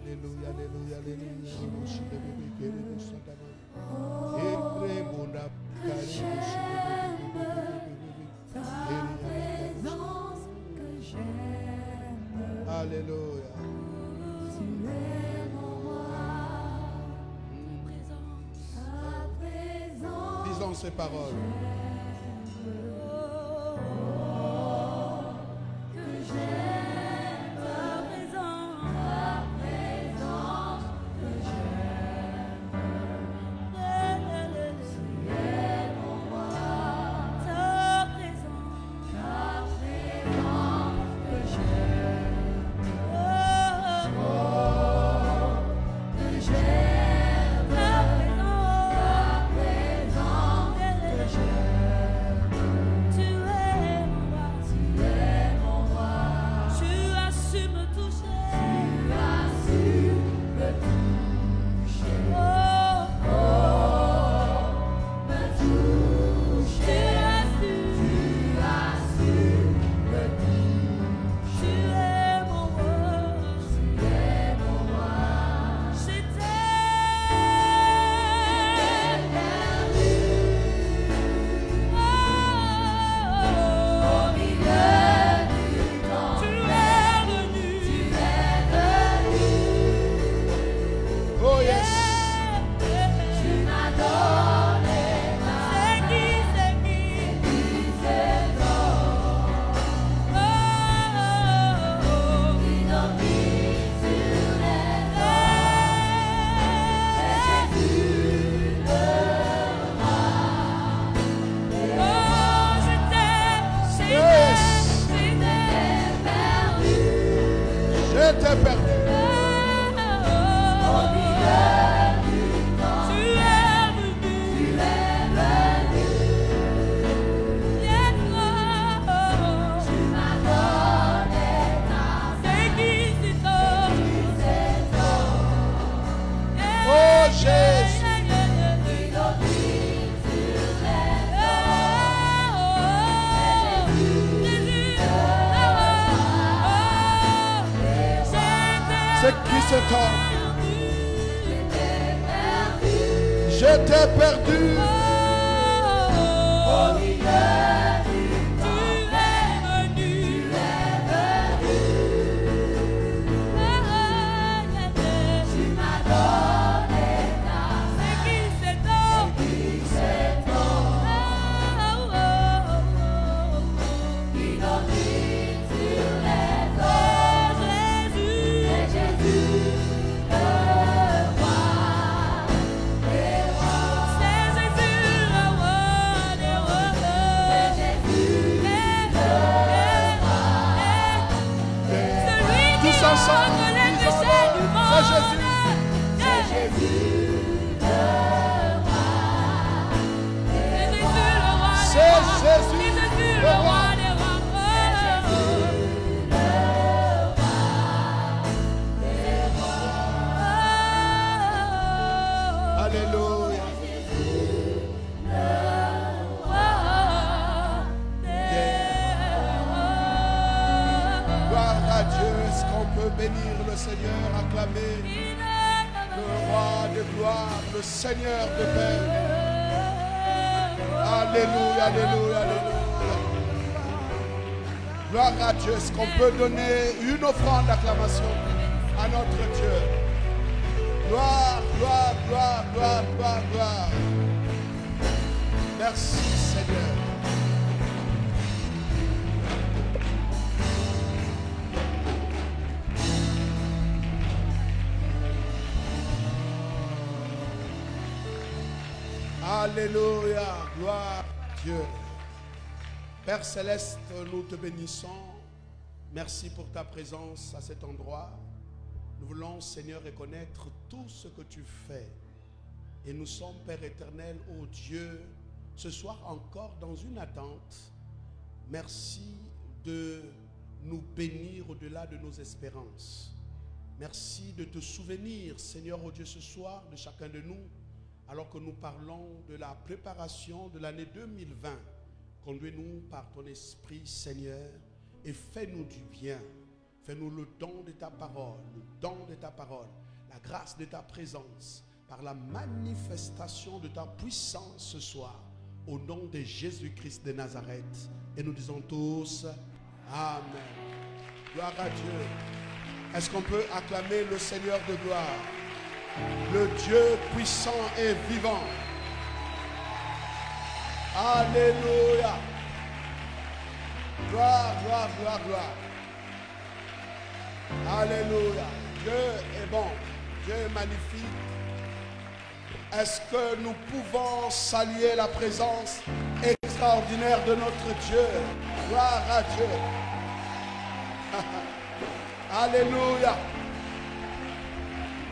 Alléluia, alléluia, alléluia. Alléluia. Disons ces paroles. J'étais perdu. Au milieu du temps, tu es venu. Tu m'as donné ta c'est qui c'est toi. Qui domine sur les eaux. Jésus, c'est Jésus. Ensemble, les péchés du monde. C'est Jésus le roi. C'est Jésus le roi. C'est Jésus le roi des rois. Alléluia. Gloire à Dieu. Est-ce qu'on peut bénir le Seigneur, acclamer le roi de gloire, le Seigneur de paix. Alléluia, alléluia, alléluia. Gloire à Dieu. Est-ce qu'on peut donner une offrande d'acclamation à notre Dieu? Gloire, gloire, gloire, gloire, gloire, gloire. Merci Seigneur. Alléluia, gloire à Dieu. Père Céleste, nous te bénissons. Merci pour ta présence à cet endroit. Nous voulons, Seigneur, reconnaître tout ce que tu fais. Et nous sommes, Père éternel, ô Dieu, ce soir encore dans une attente. Merci de nous bénir au-delà de nos espérances. Merci de te souvenir, Seigneur, ô Dieu, ce soir, de chacun de nous, alors que nous parlons de la préparation de l'année 2020. Conduis-nous par ton esprit, Seigneur, et fais-nous du bien. Fais-nous le don de ta parole, le don de ta parole, la grâce de ta présence, par la manifestation de ta puissance ce soir, au nom de Jésus-Christ de Nazareth. Et nous disons tous, Amen. Gloire à Dieu. Est-ce qu'on peut acclamer le Seigneur de gloire, le Dieu puissant et vivant? Alléluia. Gloire, gloire, gloire, gloire. Alléluia. Dieu est bon. Dieu est magnifique. Est-ce que nous pouvons saluer la présence extraordinaire de notre Dieu? Gloire à Dieu. Alléluia.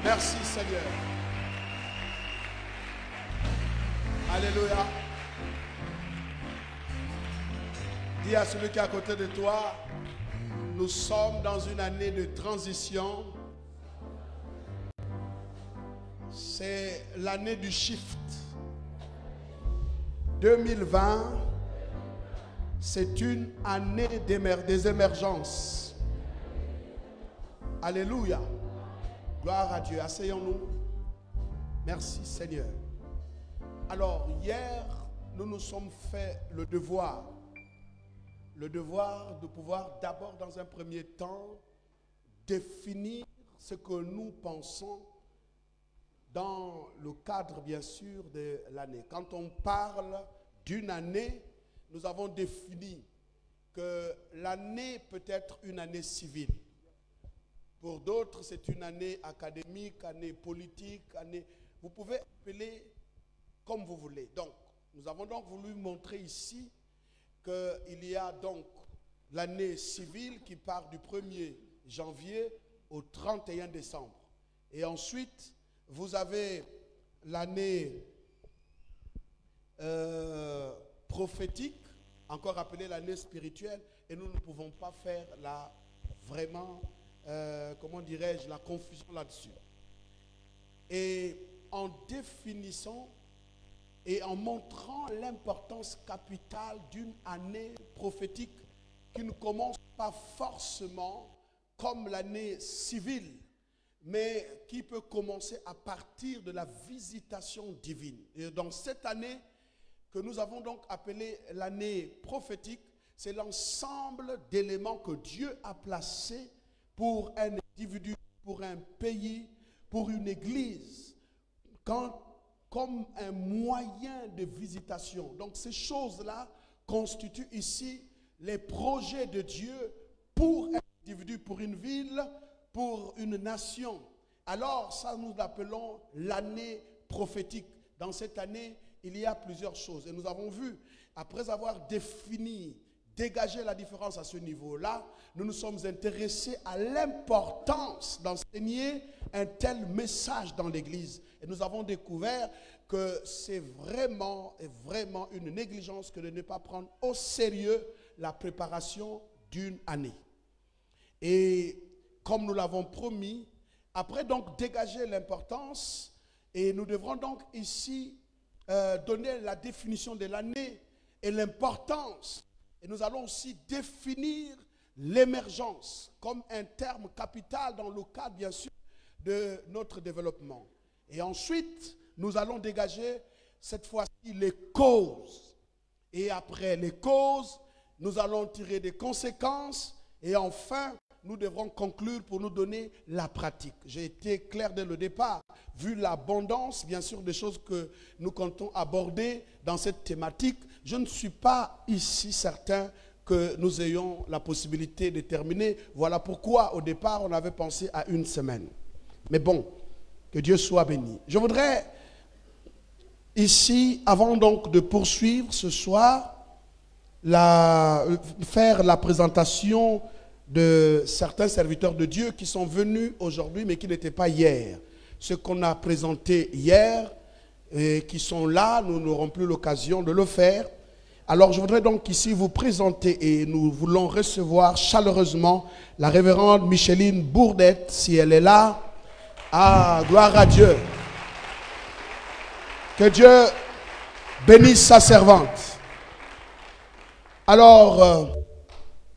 Merci Seigneur. Alléluia. Dis à celui qui est à côté de toi, nous sommes dans une année de transition. C'est l'année du shift. 2020, c'est une année des émergences. Alléluia. Gloire à Dieu. Asseyons-nous. Merci Seigneur. Alors, hier, nous nous sommes fait le devoir de pouvoir d'abord, dans un premier temps, définir ce que nous pensons dans le cadre, bien sûr, de l'année. Quand on parle d'une année, nous avons défini que l'année peut être une année civile. Pour d'autres, c'est une année académique, année politique, année... Vous pouvez appeler comme vous voulez. Donc, nous avons donc voulu montrer ici qu'il y a donc l'année civile qui part du 1er janvier au 31 décembre. Et ensuite, vous avez l'année prophétique, encore appelée l'année spirituelle, et nous ne pouvons pas faire la vraiment, comment dirais-je, la confusion là-dessus. Et en définissant et en montrant l'importance capitale d'une année prophétique qui ne commence pas forcément comme l'année civile, mais qui peut commencer à partir de la visitation divine. Et dans cette année que nous avons donc appelée l'année prophétique, c'est l'ensemble d'éléments que Dieu a placés pour un individu, pour un pays, pour une église, comme un moyen de visitation. Donc ces choses-là constituent ici les projets de Dieu pour un individu, pour une ville, pour une nation. Alors ça, nous l'appelons l'année prophétique. Dans cette année, il y a plusieurs choses. Et nous avons vu, après avoir défini, dégagé la différence à ce niveau-là, nous nous sommes intéressés à l'importance d'enseigner un tel message dans l'Église. Et nous avons découvert que c'est vraiment une négligence que de ne pas prendre au sérieux la préparation d'une année. Et comme nous l'avons promis, après donc dégager l'importance, et nous devrons donc ici donner la définition de l'année et l'importance. Et nous allons aussi définir l'émergence comme un terme capital dans le cadre, bien sûr, de notre développement. Et ensuite, nous allons dégager cette fois-ci les causes. Et après les causes, nous allons tirer des conséquences. Et enfin, nous devrons conclure pour nous donner la pratique. J'ai été clair dès le départ, vu l'abondance, bien sûr, des choses que nous comptons aborder dans cette thématique. Je ne suis pas ici certain que nous ayons la possibilité de terminer. Voilà pourquoi, au départ, on avait pensé à une semaine. Mais bon, que Dieu soit béni. Je voudrais, ici, avant donc de poursuivre ce soir, faire la présentation de certains serviteurs de Dieu qui sont venus aujourd'hui, mais qui n'étaient pas hier. Ce qu'on a présenté hier, et qui sont là, nous n'aurons plus l'occasion de le faire. Alors je voudrais donc ici vous présenter, et nous voulons recevoir chaleureusement la révérende Micheline Bourdette, si elle est là. Ah, gloire à Dieu. Que Dieu bénisse sa servante. Alors,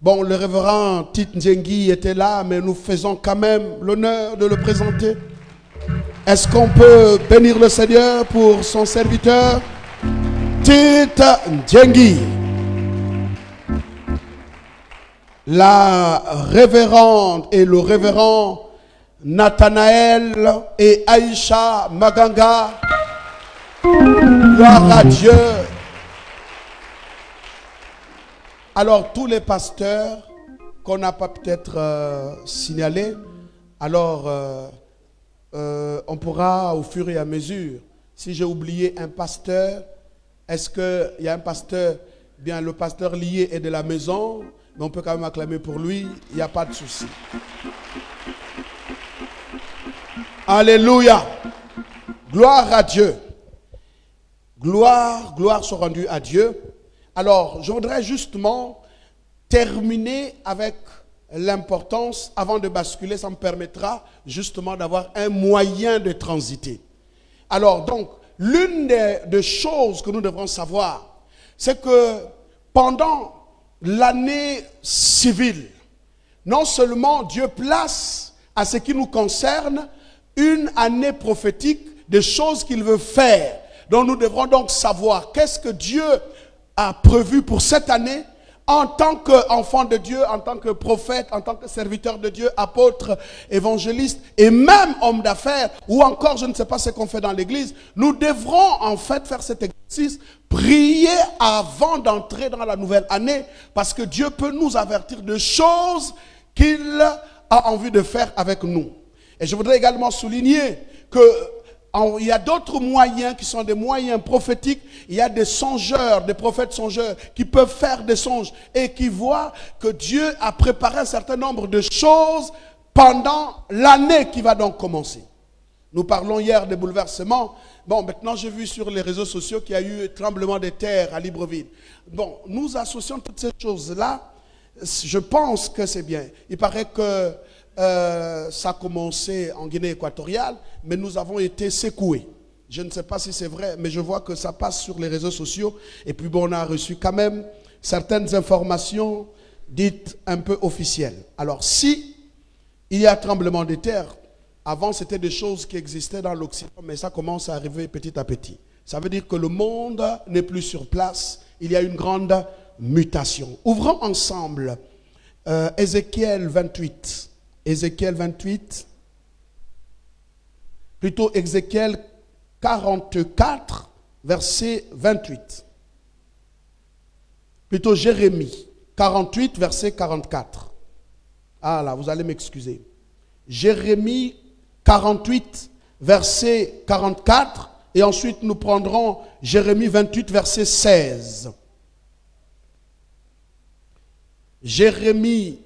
Bon, le révérend Tite Njengi était là, mais nous faisons quand même l'honneur de le présenter. Est-ce qu'on peut bénir le Seigneur pour son serviteur Tite Njengi? La révérende et le révérend Nathanaël et Aïcha Maganga. Gloire à Dieu. Alors tous les pasteurs qu'on n'a pas peut-être signalés, alors on pourra au fur et à mesure. Si j'ai oublié un pasteur, est-ce qu'il y a un pasteur? Bien, le pasteur lié est de la maison, mais on peut quand même acclamer pour lui, il n'y a pas de souci. Alléluia. Gloire à Dieu. Gloire soit rendue à Dieu. Alors, je voudrais justement terminer avec l'importance, avant de basculer, ça me permettra justement d'avoir un moyen de transiter. Alors, donc, l'une des choses que nous devrons savoir, c'est que pendant l'année civile, non seulement Dieu place à ce qui nous concerne une année prophétique des choses qu'il veut faire. Donc nous devrons donc savoir qu'est-ce que Dieu a prévu pour cette année en tant qu'enfant de Dieu, en tant que prophète, en tant que serviteur de Dieu, apôtre, évangéliste et même homme d'affaires, ou encore je ne sais pas ce qu'on fait dans l'église. Nous devrons en fait faire cet exercice, prier avant d'entrer dans la nouvelle année, parce que Dieu peut nous avertir de choses qu'il a envie de faire avec nous. Et je voudrais également souligner que il y a d'autres moyens qui sont des moyens prophétiques. Il y a des songeurs, des prophètes songeurs qui peuvent faire des songes et qui voient que Dieu a préparé un certain nombre de choses pendant l'année qui va donc commencer. Nous parlons hier des bouleversements. Bon, maintenant j'ai vu sur les réseaux sociaux qu'il y a eu un tremblement de terre à Libreville. Bon, nous associons toutes ces choses-là. Je pense que c'est bien. Il paraît que ça a commencé en Guinée équatoriale, mais nous avons été secoués. Je ne sais pas si c'est vrai, mais je vois que ça passe sur les réseaux sociaux. Et puis bon, on a reçu quand même certaines informations dites un peu officielles. Alors si il y a tremblement de terre, avant c'était des choses qui existaient dans l'Occident, mais ça commence à arriver petit à petit. Ça veut dire que le monde n'est plus sur place. Il y a une grande mutation. Ouvrons ensemble Ézéchiel 28. Ézéchiel 28, plutôt Ézéchiel 44, verset 28. Plutôt Jérémie 48, verset 44. Ah là, vous allez m'excuser. Jérémie 48, verset 44. Et ensuite, nous prendrons Jérémie 28, verset 16. Jérémie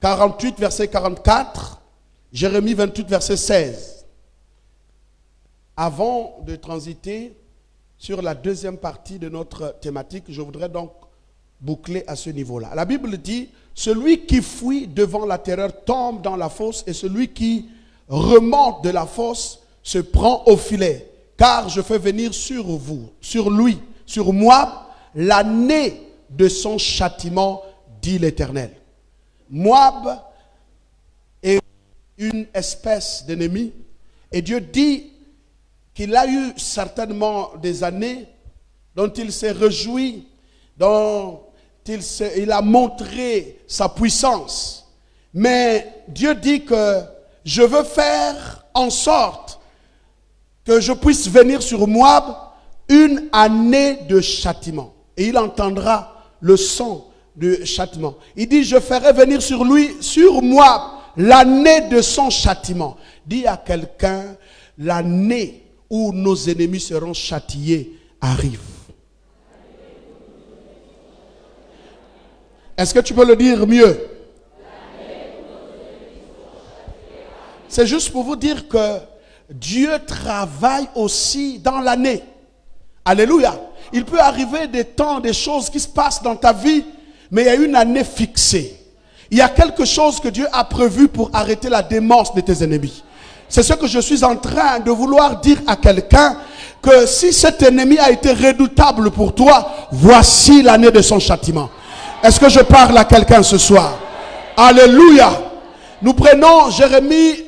48, verset 44, Jérémie 28, verset 16. Avant de transiter sur la deuxième partie de notre thématique, je voudrais donc boucler à ce niveau-là. La Bible dit, celui qui fuit devant la terreur tombe dans la fosse, et celui qui remonte de la fosse se prend au filet. Car je fais venir sur vous, sur lui, sur moi, l'année de son châtiment, dit l'Éternel. Moab est une espèce d'ennemi et Dieu dit qu'il a eu certainement des années dont il s'est réjoui, dont il a montré sa puissance. Mais Dieu dit que je veux faire en sorte que je puisse venir sur Moab une année de châtiment. Et il entendra le son de châtiment. Il dit, je ferai venir sur lui, sur moi, l'année de son châtiment. Dis à quelqu'un, l'année où nos ennemis seront châtiés arrive. Est-ce que tu peux le dire mieux? C'est juste pour vous dire que Dieu travaille aussi dans l'année. Alléluia. Il peut arriver des temps, des choses qui se passent dans ta vie, mais il y a une année fixée. Il y a quelque chose que Dieu a prévu pour arrêter la démence de tes ennemis. C'est ce que je suis en train de vouloir dire à quelqu'un, que si cet ennemi a été redoutable pour toi, voici l'année de son châtiment. Est-ce que je parle à quelqu'un ce soir? Alléluia. Nous prenons Jérémie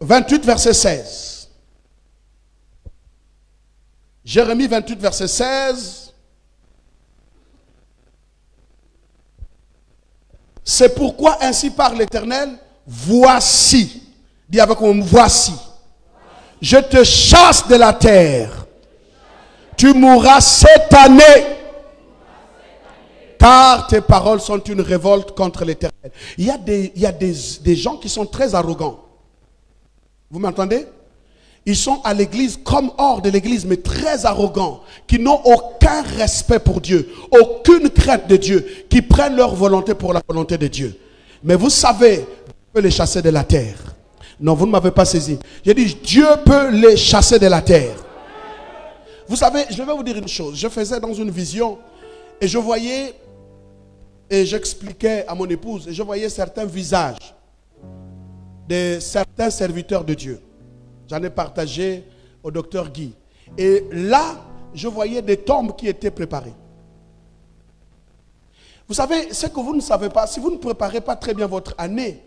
28, verset 16. Jérémie 28, verset 16. C'est pourquoi ainsi parle l'Éternel, voici, dis avec moi, voici, je te chasse de la terre, tu mourras cette année, car tes paroles sont une révolte contre l'Éternel. Il y a des gens qui sont très arrogants. Vous m'entendez? Ils sont à l'église comme hors de l'église, mais très arrogants, qui n'ont aucun respect pour Dieu, aucune crainte de Dieu, qui prennent leur volonté pour la volonté de Dieu. Mais vous savez, Dieu peut les chasser de la terre. Non, vous ne m'avez pas saisi. J'ai dit, Dieu peut les chasser de la terre. Vous savez, je vais vous dire une chose. Je faisais dans une vision, et je voyais, et j'expliquais à mon épouse, et je voyais certains visages de certains serviteurs de Dieu. J'en ai partagé au docteur Guy. Et là, je voyais des tombes qui étaient préparées. Vous savez, ce que vous ne savez pas, si vous ne préparez pas très bien votre année,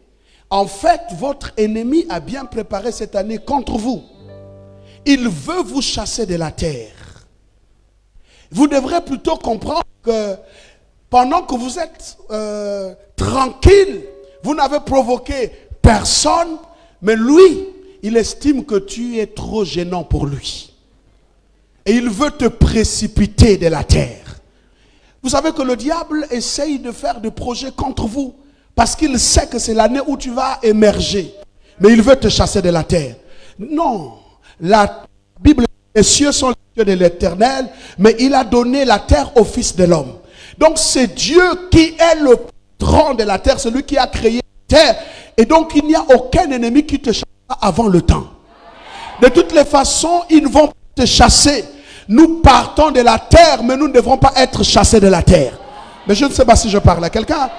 en fait, votre ennemi a bien préparé cette année contre vous. Il veut vous chasser de la terre. Vous devrez plutôt comprendre que pendant que vous êtes tranquille, vous n'avez provoqué personne, mais lui, il estime que tu es trop gênant pour lui. Et il veut te précipiter de la terre. Vous savez que le diable essaye de faire des projets contre vous. Parce qu'il sait que c'est l'année où tu vas émerger. Mais il veut te chasser de la terre. Non. La Bible dit que les cieux sont les cieux de l'Éternel. Mais il a donné la terre au Fils de l'homme. Donc c'est Dieu qui est le patron de la terre. Celui qui a créé la terre. Et donc il n'y a aucun ennemi qui te chasse avant le temps. De toutes les façons, ils ne vont pas te chasser. Nous partons de la terre, mais nous ne devrons pas être chassés de la terre. Mais je ne sais pas si je parle à quelqu'un.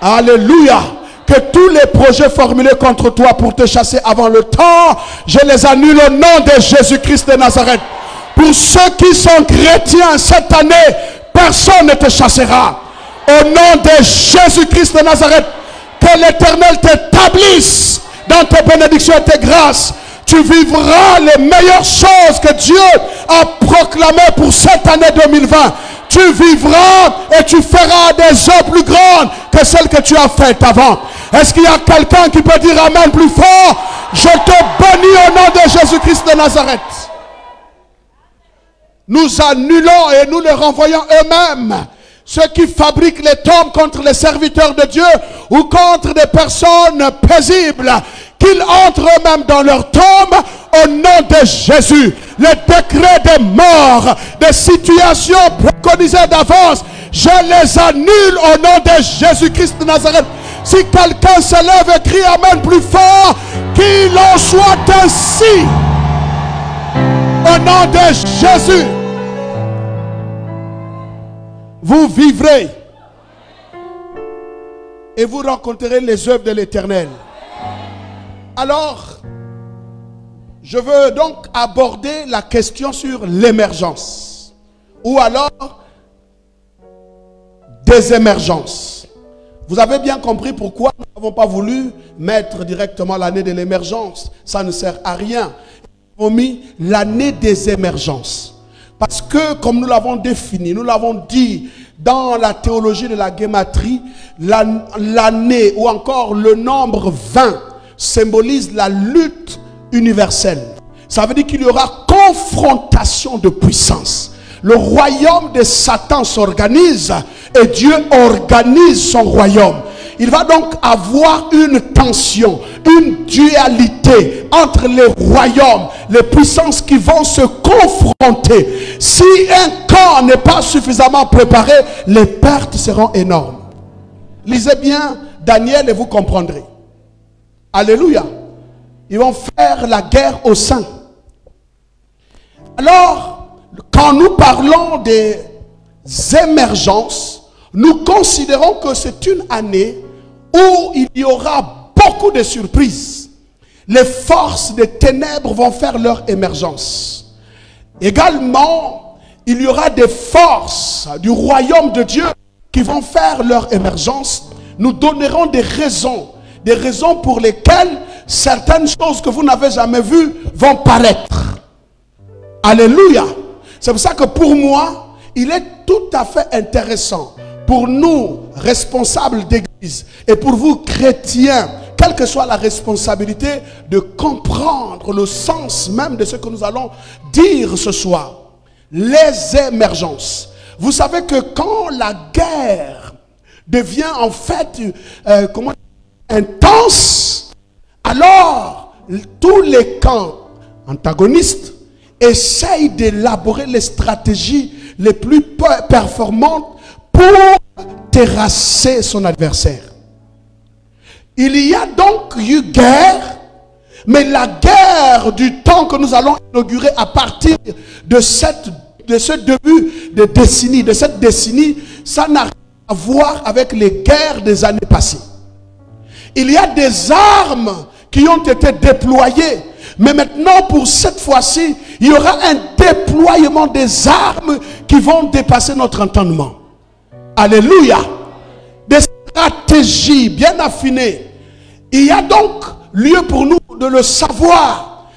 Alléluia. Que tous les projets formulés contre toi pour te chasser avant le temps, je les annule au nom de Jésus-Christ de Nazareth. Pour ceux qui sont chrétiens cette année, personne ne te chassera. Au nom de Jésus-Christ de Nazareth, que l'Éternel t'établisse dans tes bénédictions et tes grâces. Tu vivras les meilleures choses que Dieu a proclamées pour cette année 2020. Tu vivras et tu feras des œuvres plus grandes que celles que tu as faites avant. Est-ce qu'il y a quelqu'un qui peut dire Amen plus fort? Je te bénis au nom de Jésus-Christ de Nazareth. Nous annulons et nous les renvoyons eux-mêmes. Ceux qui fabriquent les tombes contre les serviteurs de Dieu ou contre des personnes paisibles, qu'ils entrent eux-mêmes dans leur tombe au nom de Jésus. Les décrets des morts, des situations préconisées d'avance, je les annule au nom de Jésus-Christ de Nazareth. Si quelqu'un se lève et crie Amen plus fort, qu'il en soit ainsi au nom de Jésus. Vous vivrez et vous rencontrerez les œuvres de l'Éternel. Alors, je veux donc aborder la question sur l'émergence. Ou alors, des émergences. Vous avez bien compris pourquoi nous n'avons pas voulu mettre directement l'année de l'émergence. Ça ne sert à rien. Nous avons mis l'année des émergences. Parce que, comme nous l'avons défini, nous l'avons dit dans la théologie de la gématrie, l'année ou encore le nombre 20 symbolise la lutte universelle. Ça veut dire qu'il y aura confrontation de puissance. Le royaume de Satan s'organise et Dieu organise son royaume. Il va donc avoir une tension, une dualité entre les royaumes, les puissances qui vont se confronter. Si un camp n'est pas suffisamment préparé, les pertes seront énormes. Lisez bien Daniel et vous comprendrez. Alléluia. Ils vont faire la guerre aux saints. Alors, quand nous parlons des émergences, nous considérons que c'est une année où il y aura beaucoup de surprises. Les forces des ténèbres vont faire leur émergence. Également, il y aura des forces du royaume de Dieu qui vont faire leur émergence, nous donnerons des raisons pour lesquelles certaines choses que vous n'avez jamais vues vont paraître. Alléluia. C'est pour ça que pour moi, il est tout à fait intéressant pour nous, responsables d'église, et pour vous, chrétiens, quelle que soit la responsabilité, de comprendre le sens même de ce que nous allons dire ce soir. Les émergences. Vous savez que quand la guerre devient en fait intense, alors tous les camps antagonistes essayent d'élaborer les stratégies les plus performantes pour terrasser son adversaire. Il y a donc eu guerre, mais la guerre du temps que nous allons inaugurer à partir de ce début de décennie, cette décennie, ça n'a rien à voir avec les guerres des années passées. Il y a des armes qui ont été déployées, mais maintenant pour cette fois-ci, il y aura un déploiement des armes qui vont dépasser notre entendement. Alléluia. Des stratégies bien affinées. Il y a donc lieu pour nous de le savoir.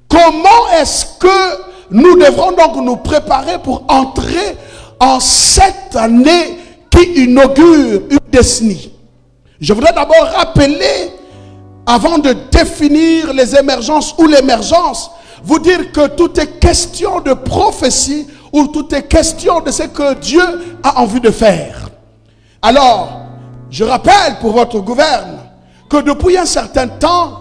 Comment est-ce que nous devrons donc nous préparer pour entrer en cette année qui inaugure une décennie? Je voudrais d'abord rappeler, avant de définir les émergences ou l'émergence, vous dire que tout est question de prophétie ou tout est question de ce que Dieu a envie de faire. Alors, je rappelle pour votre gouverne que depuis un certain temps,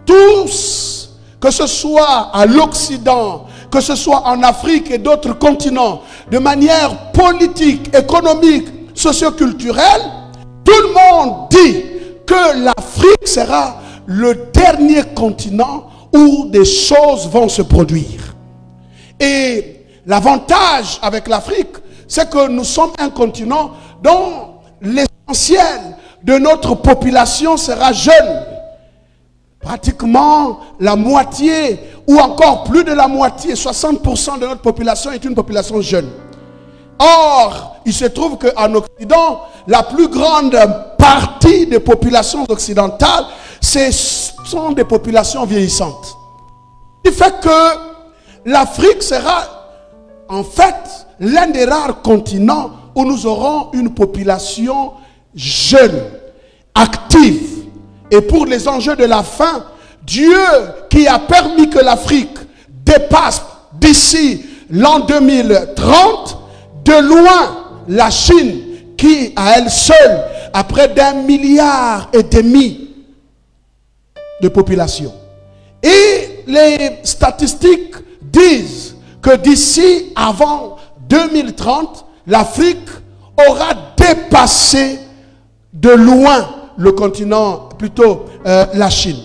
tous, que ce soit à l'Occident, que ce soit en Afrique et d'autres continents, de manière politique, économique, socioculturelle, tout le monde dit que l'Afrique sera le dernier continent où des choses vont se produire. Et l'avantage avec l'Afrique, c'est que nous sommes un continent dont l'essentiel de notre population sera jeune. Pratiquement la moitié ou encore plus de la moitié, 60% de notre population est une population jeune. Or, il se trouve qu'en Occident, la plus grande partie des populations occidentales, ce sont des populations vieillissantes. Ce qui fait que l'Afrique sera en fait l'un des rares continents où nous aurons une population jeune, active. Et pour les enjeux de la fin, Dieu qui a permis que l'Afrique dépasse d'ici l'an 2030, de loin la Chine qui à elle seule a près d'1,5 milliard de population. Et les statistiques disent que d'ici avant 2030, l'Afrique aura dépassé de loin le continent, plutôt la Chine.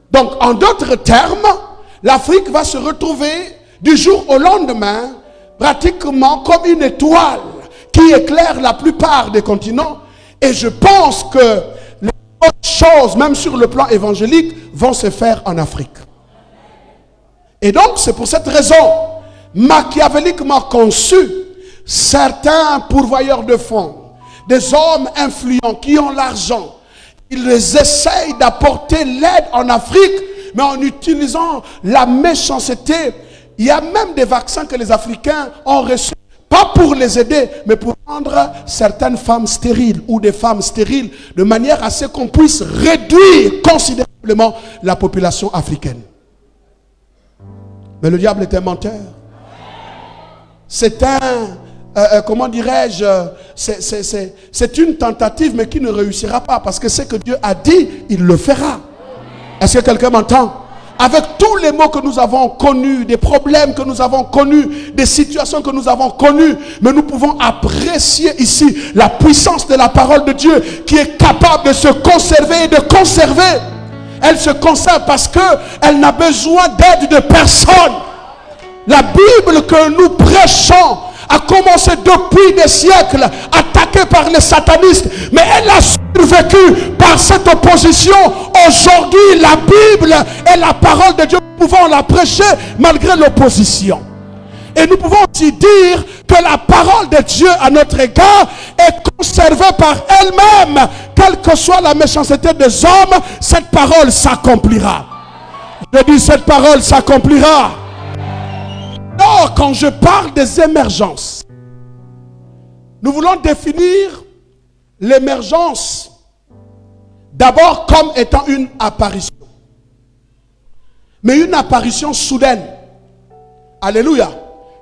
Donc en d'autres termes, l'Afrique va se retrouver du jour au lendemain pratiquement comme une étoile qui éclaire la plupart des continents. Et je pense que les autres choses, même sur le plan évangélique, vont se faire en Afrique. Et donc c'est pour cette raison, machiavéliquement conçu, certains pourvoyeurs de fonds, des hommes influents qui ont l'argent, ils essayent d'apporter l'aide en Afrique, mais en utilisant la méchanceté. Il y a même des vaccins que les Africains ont reçus, pas pour les aider, mais pour rendre certaines femmes stériles ou des femmes stériles, de manière à ce qu'on puisse réduire considérablement la population africaine. Mais le diable est un menteur. C'est un, comment dirais-je, c'est une tentative, mais qui ne réussira pas, parce que ce que Dieu a dit, il le fera. Est-ce que quelqu'un m'entend? Avec tous les maux que nous avons connus, des problèmes que nous avons connus, des situations que nous avons connues, mais nous pouvons apprécier ici la puissance de la parole de Dieu qui est capable de se conserver et de conserver. Elle se conserve parce qu'elle n'a besoin d'aide de personne. La Bible que nous prêchons a commencé depuis des siècles, attaquée par les satanistes, mais elle a survécu par cette opposition. Aujourd'hui, la Bible est la parole de Dieu. Nous pouvons la prêcher malgré l'opposition. Et nous pouvons aussi dire que la parole de Dieu à notre égard est conservée par elle-même. Quelle que soit la méchanceté des hommes, cette parole s'accomplira. Je dis, cette parole s'accomplira. Alors, quand je parle des émergences, nous voulons définir l'émergence d'abord comme étant une apparition. Mais une apparition soudaine. Alléluia.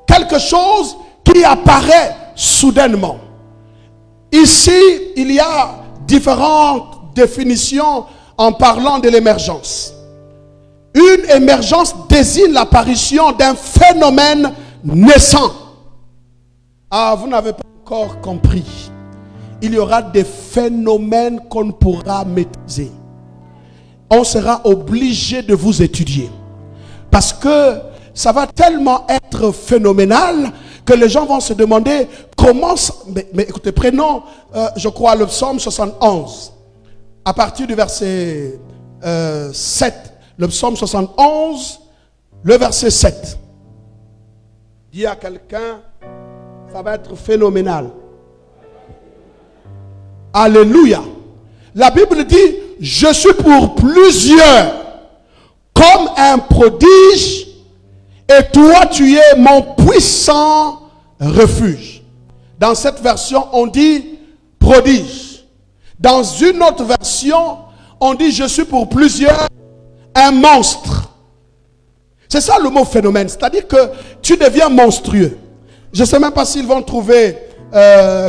Quelque chose qui apparaît soudainement. Ici, il y a différentes définitions en parlant de l'émergence. Une émergence désigne l'apparition d'un phénomène naissant. Ah, vous n'avez pas encore compris. Il y aura des phénomènes qu'on ne pourra maîtriser. On sera obligé de vous étudier. Parce que ça va tellement être phénoménal que les gens vont se demander comment... Mais écoutez, prenons, je crois, le psaume 71. À partir du verset 7. Le psaume 71, le verset 7. Dis à quelqu'un, ça va être phénoménal. Alléluia. La Bible dit, je suis pour plusieurs comme un prodige, et toi tu es mon puissant refuge. Dans cette version, on dit prodige. Dans une autre version, on dit je suis pour plusieurs un monstre. C'est ça le mot phénomène. C'est-à-dire que tu deviens monstrueux. Je ne sais même pas s'ils vont trouver,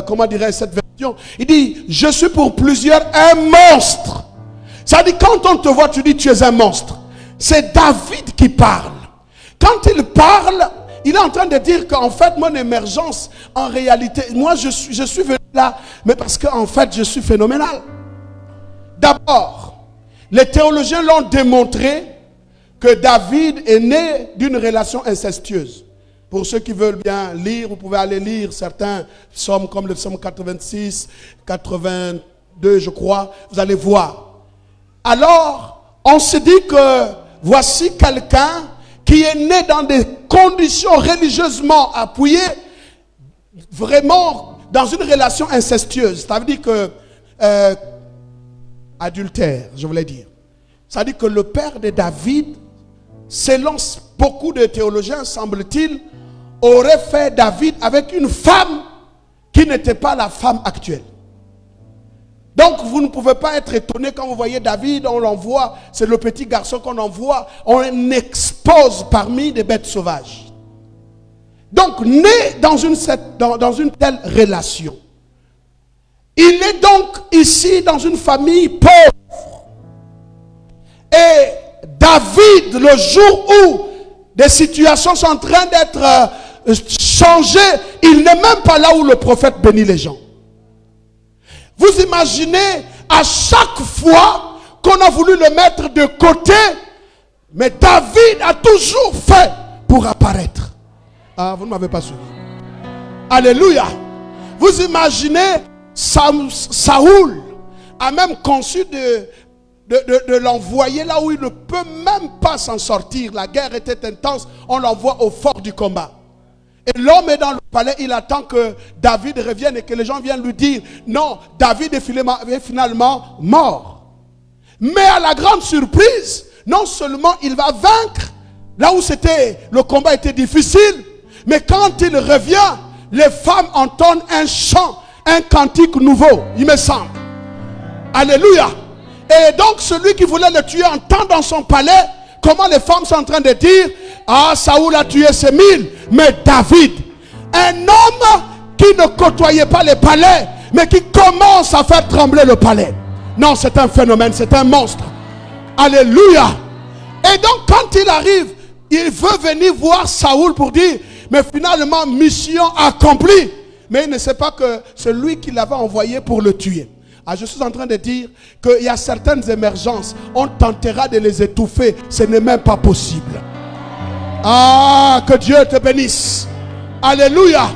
comment dirais-je cette version. Il dit, je suis pour plusieurs un monstre. Ça dit, quand on te voit, tu dis, tu es un monstre. C'est David qui parle. Quand il parle, il est en train de dire qu'en fait, mon émergence, en réalité, moi, je suis venu là, mais parce qu'en fait, je suis phénoménal. D'abord, les théologiens l'ont démontré que David est né d'une relation incestueuse. Pour ceux qui veulent bien lire, vous pouvez aller lire certains psaumes comme le psaume 86, 82, je crois. Vous allez voir. Alors, on se dit que voici quelqu'un qui est né dans des conditions religieusement appuyées, vraiment dans une relation incestueuse. Ça veut dire que... adultère, je voulais dire. Ça dit que le père de David, selon beaucoup de théologiens, semble-t-il, aurait fait David avec une femme qui n'était pas la femme actuelle. Donc vous ne pouvez pas être étonné quand vous voyez David, on l'envoie, c'est le petit garçon qu'on envoie, on expose parmi des bêtes sauvages. Donc né dans une telle relation. Il est donc ici dans une famille pauvre. Et David, le jour où des situations sont en train d'être changées, il n'est même pas là où le prophète bénit les gens. Vous imaginez, à chaque fois qu'on a voulu le mettre de côté, mais David a toujours fait pour apparaître. Ah, vous ne m'avez pas suivi. Alléluia. Vous imaginez, Saoul a même conçu de l'envoyer là où il ne peut même pas s'en sortir. La guerre était intense, on l'envoie au fort du combat. Et l'homme est dans le palais, il attend que David revienne et que les gens viennent lui dire non, David est finalement mort. Mais à la grande surprise, non seulement il va vaincre là où le combat était difficile, mais quand il revient, les femmes entendent un chant, un cantique nouveau, il me semble. Alléluia. Et donc celui qui voulait le tuer entend dans son palais comment les femmes sont en train de dire ah, Saoul a tué ses 1000, mais David, un homme qui ne côtoyait pas les palais, mais qui commence à faire trembler le palais. Non, c'est un phénomène, c'est un monstre. Alléluia. Et donc quand il arrive, il veut venir voir Saoul pour dire mais finalement mission accomplie. Mais il ne sait pas que c'est lui qui l'avait envoyé pour le tuer. Ah, je suis en train de dire qu'il y a certaines émergences, on tentera de les étouffer, ce n'est même pas possible. Ah, que Dieu te bénisse. Alléluia.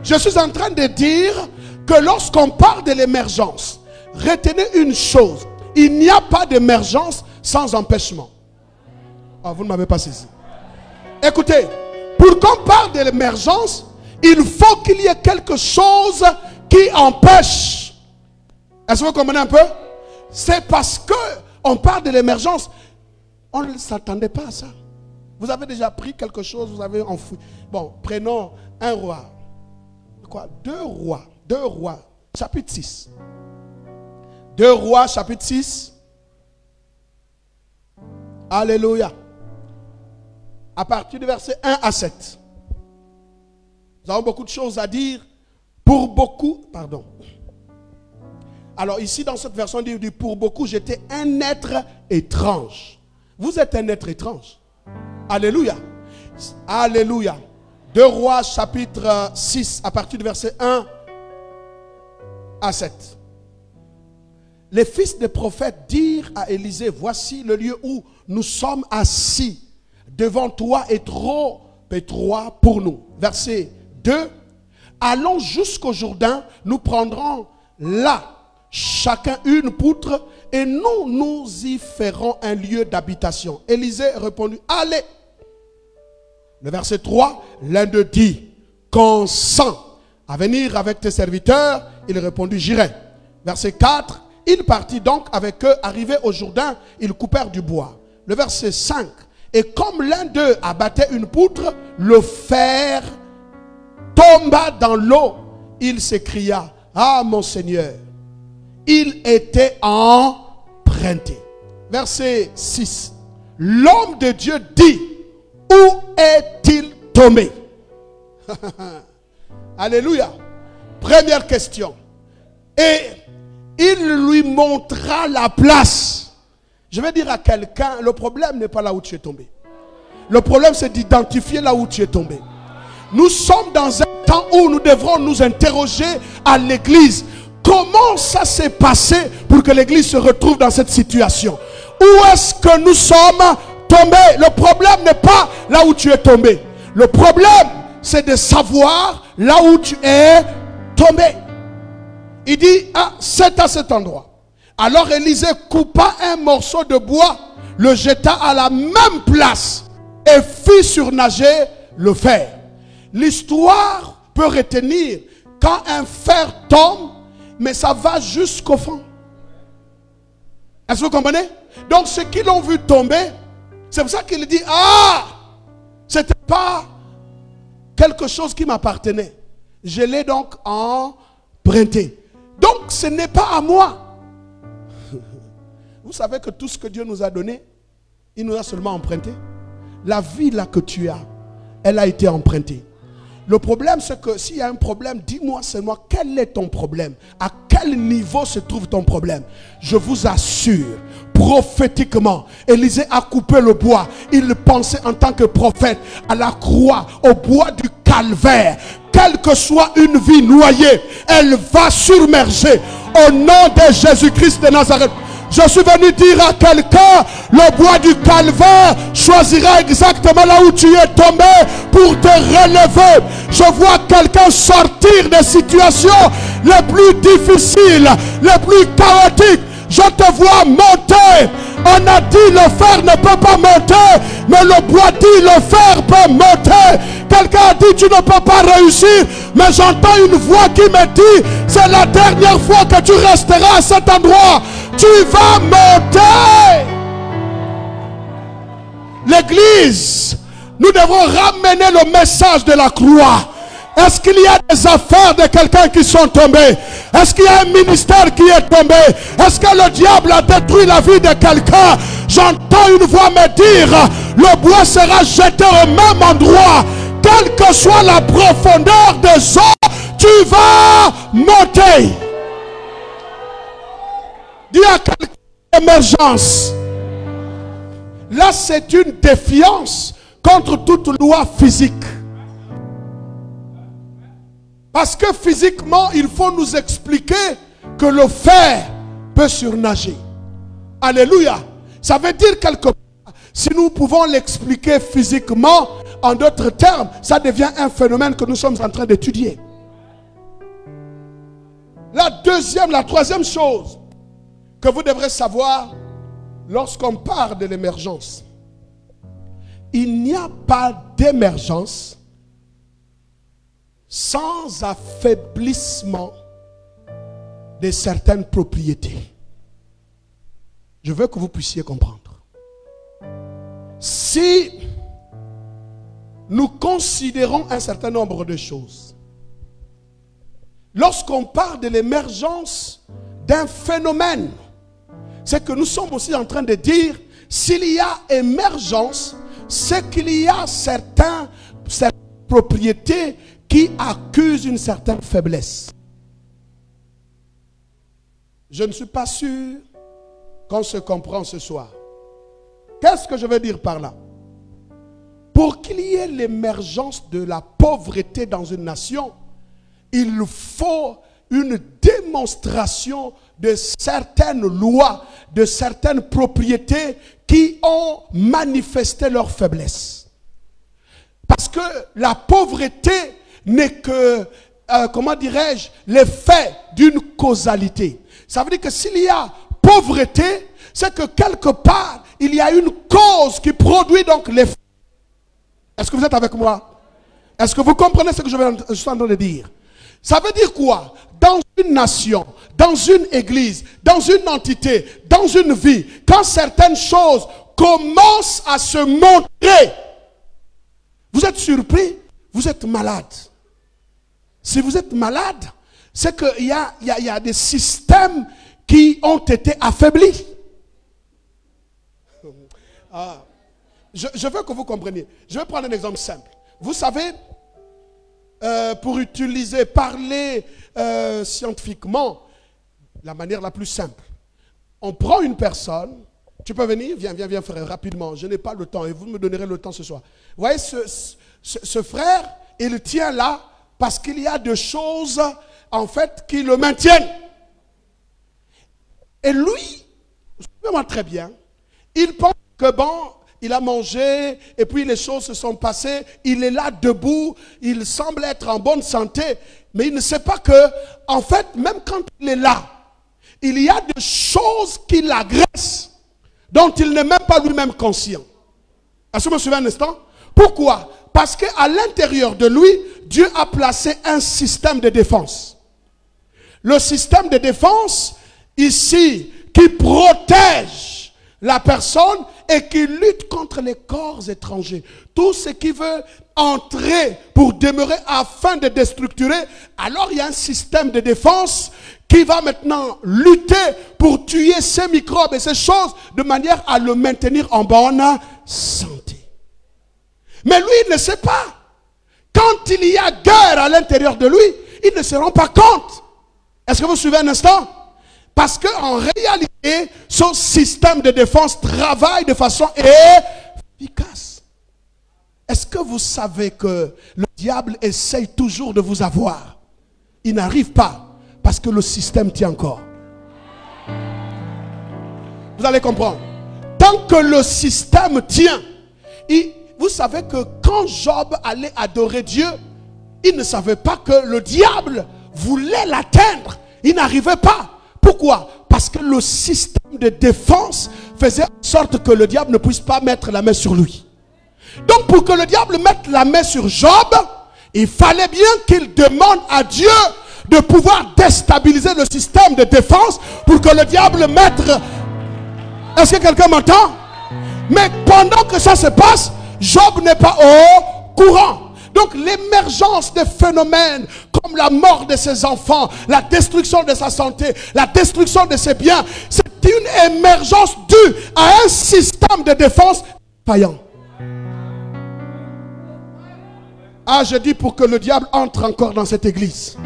Je suis en train de dire que lorsqu'on parle de l'émergence, retenez une chose, il n'y a pas d'émergence sans empêchement. Ah, vous ne m'avez pas saisi. Écoutez, Pour qu'on parle de l'émergence, il faut qu'il y ait quelque chose qui empêche. Est-ce que vous comprenez un peu? C'est parce que on parle de l'émergence. On ne s'attendait pas à ça. Vous avez déjà pris quelque chose, vous avez enfoui. Bon, prenons un roi. Quoi? Deux rois, chapitre 6. 2 Rois, chapitre 6. Alléluia. À partir du verset 1 à 7. Nous avons beaucoup de choses à dire. Pour beaucoup, pardon. Alors ici dans cette version, il dit pour beaucoup, j'étais un être étrange. Vous êtes un être étrange. Alléluia. Alléluia. 2 Rois, chapitre 6, à partir du verset 1 à 7. Les fils des prophètes dirent à Élisée, voici le lieu où nous sommes assis. Devant toi est trop étroit pour nous. Verset 2. Allons jusqu'au Jourdain, nous prendrons là chacun une poutre et nous y ferons un lieu d'habitation. Élisée répondit, allez. Le verset 3, l'un d'eux dit, consens à venir avec tes serviteurs. Il répondit, j'irai. Verset 4, il partit donc avec eux, arrivé au Jourdain, ils coupèrent du bois. Le verset 5, et comme l'un d'eux abattait une poutre, le fer tomba dans l'eau. Il s'écria, ah mon Seigneur, il était emprunté. Verset 6, l'homme de Dieu dit, où est-il tombé? Alléluia. Première question. Et il lui montra la place. Je vais dire à quelqu'un, le problème n'est pas là où tu es tombé. Le problème c'est d'identifier là où tu es tombé. Nous sommes dans un temps où nous devrons nous interroger à l'église. Comment ça s'est passé pour que l'église se retrouve dans cette situation? Où est-ce que nous sommes tombés? Le problème n'est pas là où tu es tombé. Le problème c'est de savoir là où tu es tombé. Il dit, ah, c'est à cet endroit. Alors Élisée coupa un morceau de bois, le jeta à la même place et fit surnager le fer. L'histoire peut retenir quand un fer tombe, mais ça va jusqu'au fond. Est-ce que vous comprenez? Donc ceux qui l'ont vu tomber, c'est pour ça qu'il dit, ah, c'était pas quelque chose qui m'appartenait. Je l'ai donc emprunté. Donc ce n'est pas à moi. Vous savez que tout ce que Dieu nous a donné, il nous a seulement emprunté. La vie là que tu as, elle a été empruntée. Le problème c'est que s'il y a un problème, dis-moi seulement quel est ton problème. À quel niveau se trouve ton problème? Je vous assure, prophétiquement, Élisée a coupé le bois. Il pensait en tant que prophète à la croix, au bois du calvaire. Quelle que soit une vie noyée, elle va surmerger au nom de Jésus-Christ de Nazareth. Je suis venu dire à quelqu'un, le bois du calvaire choisira exactement là où tu es tombé pour te relever. Je vois quelqu'un sortir des situations les plus difficiles, les plus chaotiques. Je te vois monter. On a dit le fer ne peut pas monter, mais le bois dit le fer peut monter. Quelqu'un a dit tu ne peux pas réussir, mais j'entends une voix qui me dit c'est la dernière fois que tu resteras à cet endroit. Tu vas monter. L'église, nous devons ramener le message de la croix. Est-ce qu'il y a des affaires de quelqu'un qui sont tombées? Est-ce qu'il y a un ministère qui est tombé? Est-ce que le diable a détruit la vie de quelqu'un? J'entends une voix me dire, le bois sera jeté au même endroit. Quelle que soit la profondeur des eaux, tu vas monter. Dis à quelqu'un, émergence. Là, c'est une défiance contre toute loi physique. Parce que physiquement, il faut nous expliquer que le fer peut surnager. Alléluia. Ça veut dire quelque part, si nous pouvons l'expliquer physiquement, en d'autres termes, ça devient un phénomène que nous sommes en train d'étudier. La troisième chose que vous devrez savoir lorsqu'on parle de l'émergence, il n'y a pas d'émergence sans affaiblissement de certaines propriétés. Je veux que vous puissiez comprendre. Si nous considérons un certain nombre de choses, lorsqu'on parle de l'émergence d'un phénomène, c'est que nous sommes aussi en train de dire, s'il y a émergence, c'est qu'il y a certaines propriétés qui accusent une certaine faiblesse. Je ne suis pas sûr qu'on se comprend ce soir. Qu'est-ce que je veux dire par là? Pour qu'il y ait l'émergence de la pauvreté dans une nation, il faut une démonstration de certaines lois, de certaines propriétés qui ont manifesté leur faiblesse. Parce que la pauvreté n'est que, comment dirais-je, l'effet d'une causalité. Ça veut dire que s'il y a pauvreté, c'est que quelque part, il y a une cause qui produit donc l'effet. Est-ce que vous êtes avec moi? Est-ce que vous comprenez ce que je suis en train de dire? Ça veut dire quoi? Dans une nation, dans une église, dans une entité, dans une vie, quand certaines choses commencent à se montrer, vous êtes surpris, vous êtes malade. Si vous êtes malade, c'est qu'il y a des systèmes qui ont été affaiblis. Je veux que vous compreniez. Je vais prendre un exemple simple. Vous savez, pour parler scientifiquement, la manière la plus simple. On prend une personne, tu peux venir, viens frère, rapidement, je n'ai pas le temps et vous me donnerez le temps ce soir. Vous voyez, ce frère, il tient là parce qu'il y a des choses, en fait, qui le maintiennent. Et lui, vraiment très bien, il pense que bon, il a mangé et puis les choses se sont passées, il est là debout, il semble être en bonne santé, mais il ne sait pas que, en fait, même quand il est là, il y a des choses qui l'agressent, dont il n'est même pas lui-même conscient. Est-ce que vous me suivez un instant? Pourquoi? Parce qu'à l'intérieur de lui, Dieu a placé un système de défense. Le système de défense, ici, qui protège la personne et qui lutte contre les corps étrangers. Tout ce qui veut entrer pour demeurer afin de déstructurer, alors il y a un système de défense qui va maintenant lutter pour tuer ces microbes et ces choses de manière à le maintenir en bonne santé. Mais lui, il ne sait pas. Quand il y a guerre à l'intérieur de lui, il ne se rend pas compte. Est-ce que vous suivez un instant? Parce qu'en réalité, son système de défense travaille de façon efficace. Est-ce que vous savez que le diable essaye toujours de vous avoir? Il n'arrive pas parce que le système tient encore. Vous allez comprendre. Tant que le système tient, vous savez que quand Job allait adorer Dieu, il ne savait pas que le diable voulait l'atteindre. Il n'arrivait pas. Pourquoi? Parce que le système de défense faisait en sorte que le diable ne puisse pas mettre la main sur lui. Donc pour que le diable mette la main sur Job, il fallait bien qu'il demande à Dieu de pouvoir déstabiliser le système de défense pour que le diable mette... Est-ce que quelqu'un m'entend? Mais pendant que ça se passe, Job n'est pas au courant. Donc l'émergence des phénomènes comme la mort de ses enfants, la destruction de sa santé, la destruction de ses biens, c'est une émergence due à un système de défense faillant. Ah, je dis pour que le diable entre encore dans cette église,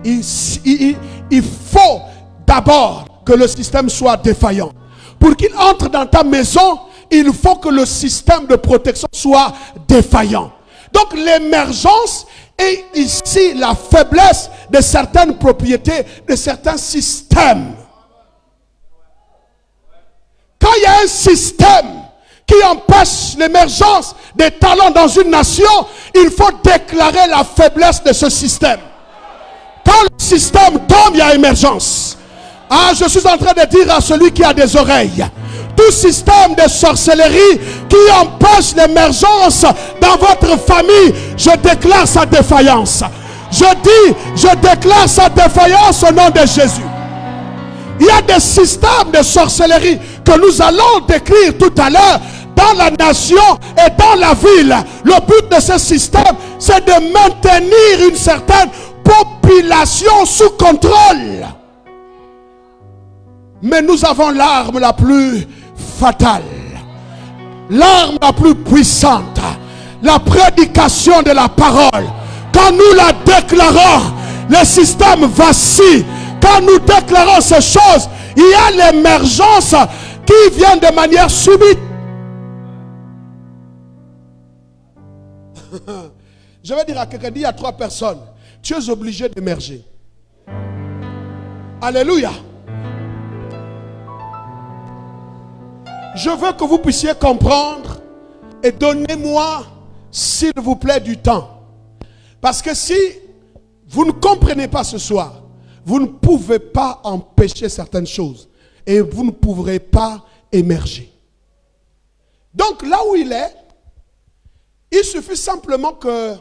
il faut d'abord que le système soit défaillant. Pour qu'il entre dans ta maison, il faut que le système de protection soit défaillant. Donc l'émergence est ici la faiblesse de certaines propriétés, de certains systèmes. Quand il y a un système qui empêche l'émergence des talents dans une nation, il faut déclarer la faiblesse de ce système. Quand le système tombe, il y a émergence. Ah, je suis en train de dire à celui qui a des oreilles, Tout système de sorcellerie qui empêche l'émergence dans votre famille, je déclare sa défaillance. Je déclare sa défaillance au nom de Jésus. Il y a des systèmes de sorcellerie que nous allons décrire tout à l'heure dans la nation et dans la ville. Le but de ce système, c'est de maintenir une certaine population sous contrôle. Mais nous avons l'arme la plus fatale, l'arme la plus puissante, la prédication de la parole. Quand nous la déclarons, le système vacille. Quand nous déclarons ces choses, il y a l'émergence qui vient de manière subite. Je vais dire à quelqu'un, dis à 3 personnes, tu es obligé d'émerger. Alléluia. Je veux que vous puissiez comprendre et donnez-moi, s'il vous plaît, du temps. Parce que si vous ne comprenez pas ce soir, vous ne pouvez pas empêcher certaines choses et vous ne pourrez pas émerger. Donc là où il est, il suffit simplement que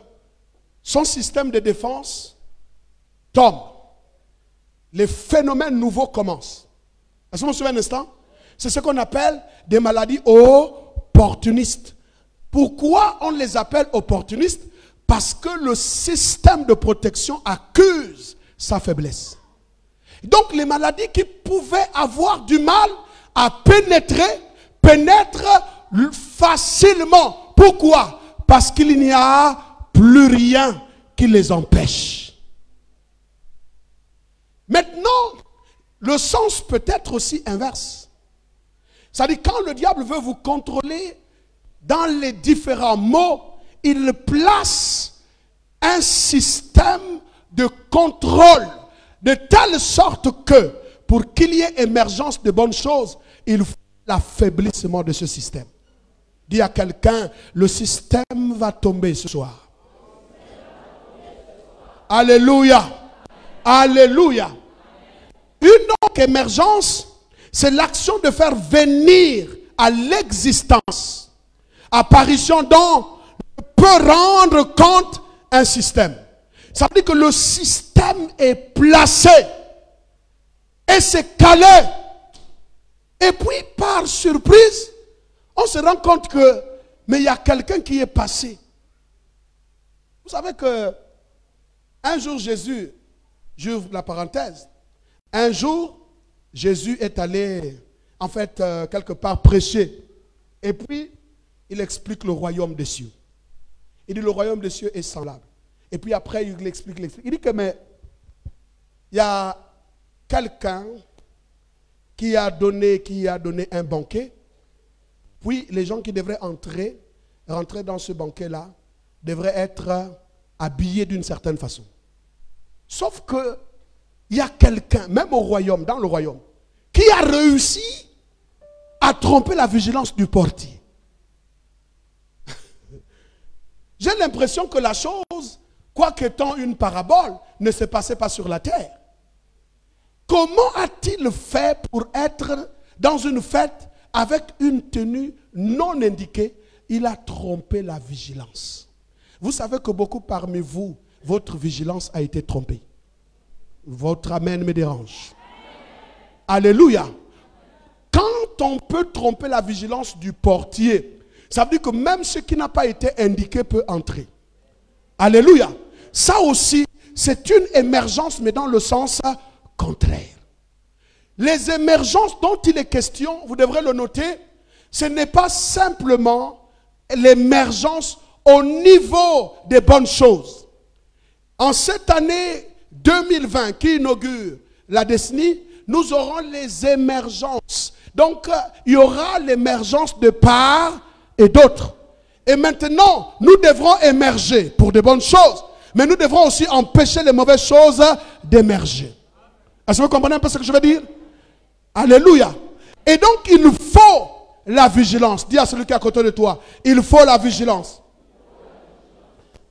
son système de défense tombe. Les phénomènes nouveaux commencent. Est-ce que vous vous souvenez un instant? C'est ce qu'on appelle des maladies opportunistes. Pourquoi on les appelle opportunistes? Parce que le système de protection accuse sa faiblesse. Donc les maladies qui pouvaient avoir du mal à pénètrent facilement. Pourquoi? Parce qu'il n'y a plus rien qui les empêche. Maintenant, le sens peut être aussi inverse. C'est-à-dire quand le diable veut vous contrôler dans les différents mots, il place un système de contrôle de telle sorte que pour qu'il y ait émergence de bonnes choses, il faut l'affaiblissement de ce système. Dis à quelqu'un, le système va tomber ce soir. Alléluia. Alléluia. Une autre émergence, c'est l'action de faire venir à l'existence, apparition dont peut rendre compte un système. Ça veut dire que le système est placé et c'est calé. Et puis par surprise, on se rend compte que mais il y a quelqu'un qui est passé. Vous savez que un jour Jésus, j'ouvre la parenthèse, un jour Jésus est allé en fait quelque part prêcher et puis il explique le royaume des cieux. Il dit le royaume des cieux est semblable. Et puis après il explique. Il dit que mais il y a quelqu'un qui a donné un banquet. Puis les gens qui devraient rentrer dans ce banquet-là, devraient être habillés d'une certaine façon. Sauf que il y a quelqu'un, même au royaume, dans le royaume, qui a réussi à tromper la vigilance du portier. J'ai l'impression que la chose, quoique étant une parabole, ne se passait pas sur la terre. Comment a-t-il fait pour être dans une fête avec une tenue non indiquée? Il a trompé la vigilance. Vous savez que beaucoup parmi vous, votre vigilance a été trompée. Votre amen me dérange. Alléluia. Quand on peut tromper la vigilance du portier, ça veut dire que même ce qui n'a pas été indiqué peut entrer. Alléluia. Ça aussi, c'est une émergence, mais dans le sens contraire. Les émergences dont il est question, vous devrez le noter, ce n'est pas simplement l'émergence au niveau des bonnes choses. En cette année 2020 qui inaugure la décennie, nous aurons les émergences. Donc, il y aura l'émergence de part et d'autre. Et maintenant, nous devrons émerger pour de bonnes choses, mais nous devrons aussi empêcher les mauvaises choses d'émerger. Est-ce que vous comprenez un peu ce que je veux dire? Alléluia. Et donc, il faut la vigilance. Dis à celui qui est à côté de toi, il faut la vigilance.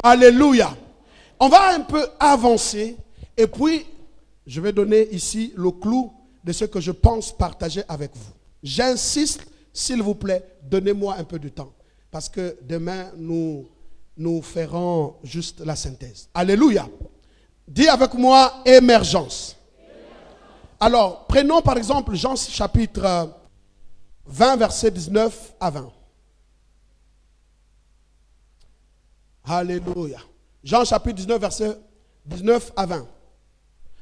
Alléluia. On va un peu avancer et puis je vais donner ici le clou de ce que je pense partager avec vous. J'insiste s'il vous plaît, donnez-moi un peu de temps. Parce que demain, nous ferons juste la synthèse. Alléluia. Dis avec moi, émergence. Alors, prenons par exemple Jean chapitre 20, verset 19 à 20. Alléluia. Jean chapitre 19, verset 19 à 20.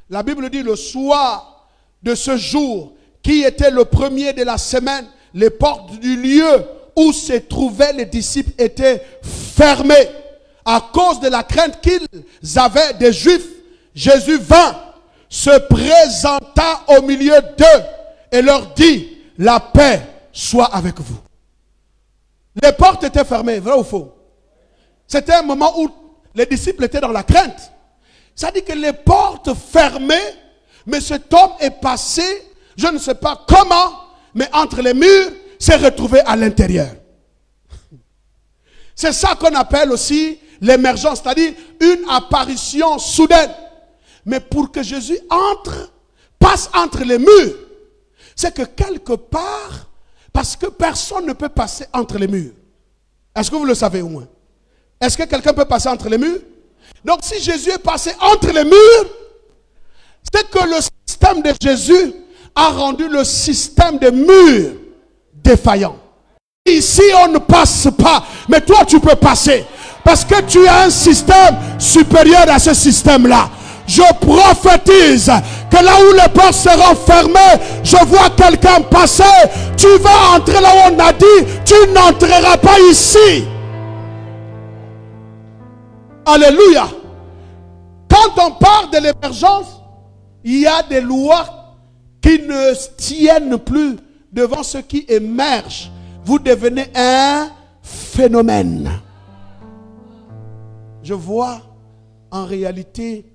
La Bible dit, le soir de ce jour, qui était le premier de la semaine, les portes du lieu où se trouvaient les disciples étaient fermées. À cause de la crainte qu'ils avaient des Juifs, Jésus vint, se présenta au milieu d'eux et leur dit, la paix soit avec vous. Les portes étaient fermées, vrai ou faux? C'était un moment où les disciples étaient dans la crainte. Ça dit que les portes fermées, mais cet homme est passé, je ne sais pas comment, mais entre les murs, s'est retrouvé à l'intérieur. C'est ça qu'on appelle aussi l'émergence, c'est-à-dire une apparition soudaine. Mais pour que Jésus passe entre les murs, c'est que quelque part, parce que personne ne peut passer entre les murs. Est-ce que vous le savez au moins? Est-ce que quelqu'un peut passer entre les murs? Donc si Jésus est passé entre les murs, c'est que le système de Jésus a rendu le système des murs défaillant. Ici on ne passe pas, mais toi tu peux passer. Parce que tu as un système supérieur à ce système-là. Je prophétise que là où les portes seront fermées, je vois quelqu'un passer. Tu vas entrer là où on a dit, tu n'entreras pas ici. Alléluia. Quand on parle de l'émergence, il y a des lois qui ne tiennent plus devant ceux qui émergent. Vous devenez un phénomène. Je vois en réalité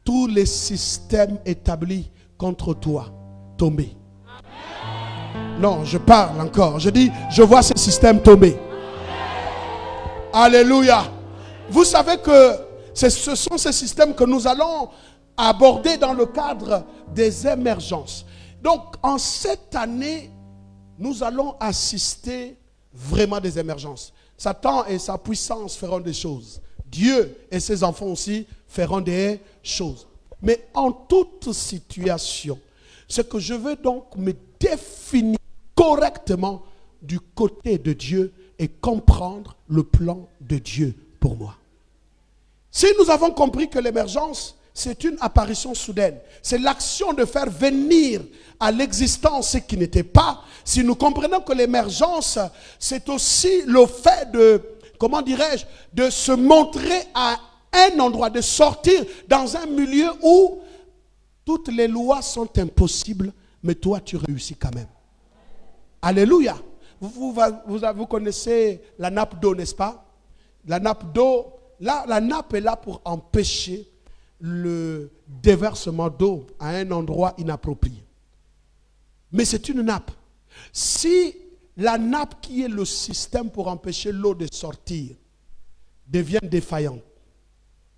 tous les systèmes établis contre toi tomber. Non, je parle encore. Je dis, je vois ces systèmes tomber. Alléluia. Vous savez que ce sont ces systèmes que nous allons aborder dans le cadre des émergences. Donc, en cette année, nous allons assister vraiment des émergences. Satan et sa puissance feront des choses. Dieu et ses enfants aussi feront des choses. Mais en toute situation, c'est que je veux donc me définir correctement du côté de Dieu et comprendre le plan de Dieu pour moi. Si nous avons compris que l'émergence, c'est une apparition soudaine, c'est l'action de faire venir à l'existence ce qui n'était pas. Si nous comprenons que l'émergence, c'est aussi le fait de, comment dirais-je, de se montrer à un endroit, de sortir dans un milieu où toutes les lois sont impossibles, mais toi tu réussis quand même. Alléluia. Vous connaissez la nappe d'eau, n'est-ce pas? La nappe d'eau, la nappe est là pour empêcher le déversement d'eau à un endroit inapproprié. Mais c'est une nappe. Si la nappe qui est le système pour empêcher l'eau de sortir devient défaillante,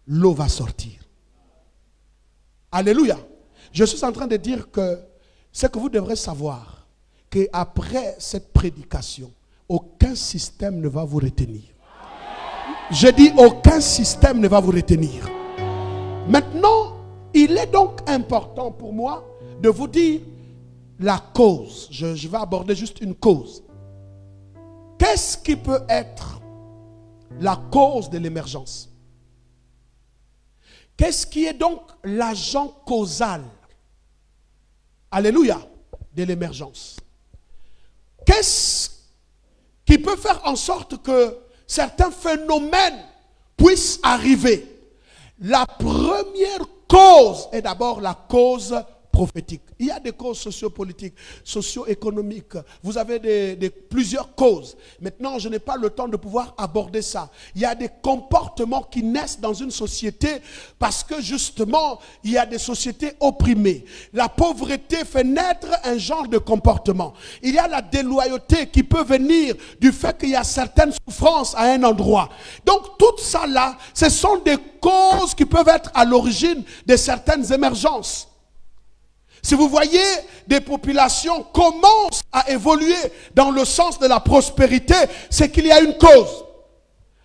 l'eau va sortir. Alléluia. Je suis en train de dire que ce que vous devrez savoir, qu'après cette prédication, aucun système ne va vous retenir. Je dis aucun système ne va vous retenir. Maintenant, il est donc important pour moi de vous dire la cause. Je vais aborder juste une cause. Qu'est-ce qui peut être la cause de l'émergence? Qu'est-ce qui est donc l'agent causal, alléluia, de l'émergence? Qu'est-ce qui peut faire en sorte que certains phénomènes puissent arriver? La première cause est d'abord la cause prophétique. Il y a des causes sociopolitiques, socio-économiques. Vous avez plusieurs causes. Maintenant, je n'ai pas le temps de pouvoir aborder ça. Il y a des comportements qui naissent dans une société parce que justement, il y a des sociétés opprimées. La pauvreté fait naître un genre de comportement. Il y a la déloyauté qui peut venir du fait qu'il y a certaines souffrances à un endroit. Donc, tout ça là, ce sont des causes qui peuvent être à l'origine de certaines émergences. Si vous voyez des populations commencent à évoluer dans le sens de la prospérité, c'est qu'il y a une cause.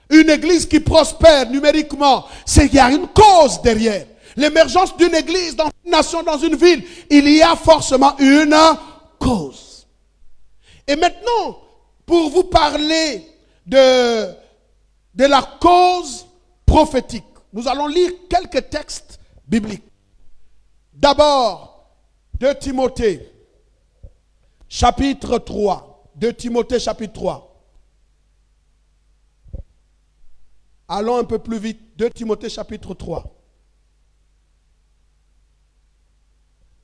Une église qui prospère numériquement, c'est qu'il y a une cause derrière. L'émergence d'une église dans une nation, dans une ville, il y a forcément une cause. Et maintenant, pour vous parler de la cause prophétique, nous allons lire quelques textes bibliques. D'abord, 2 Timothée, chapitre 3. 2 Timothée, chapitre 3. Allons un peu plus vite. 2 Timothée, chapitre 3.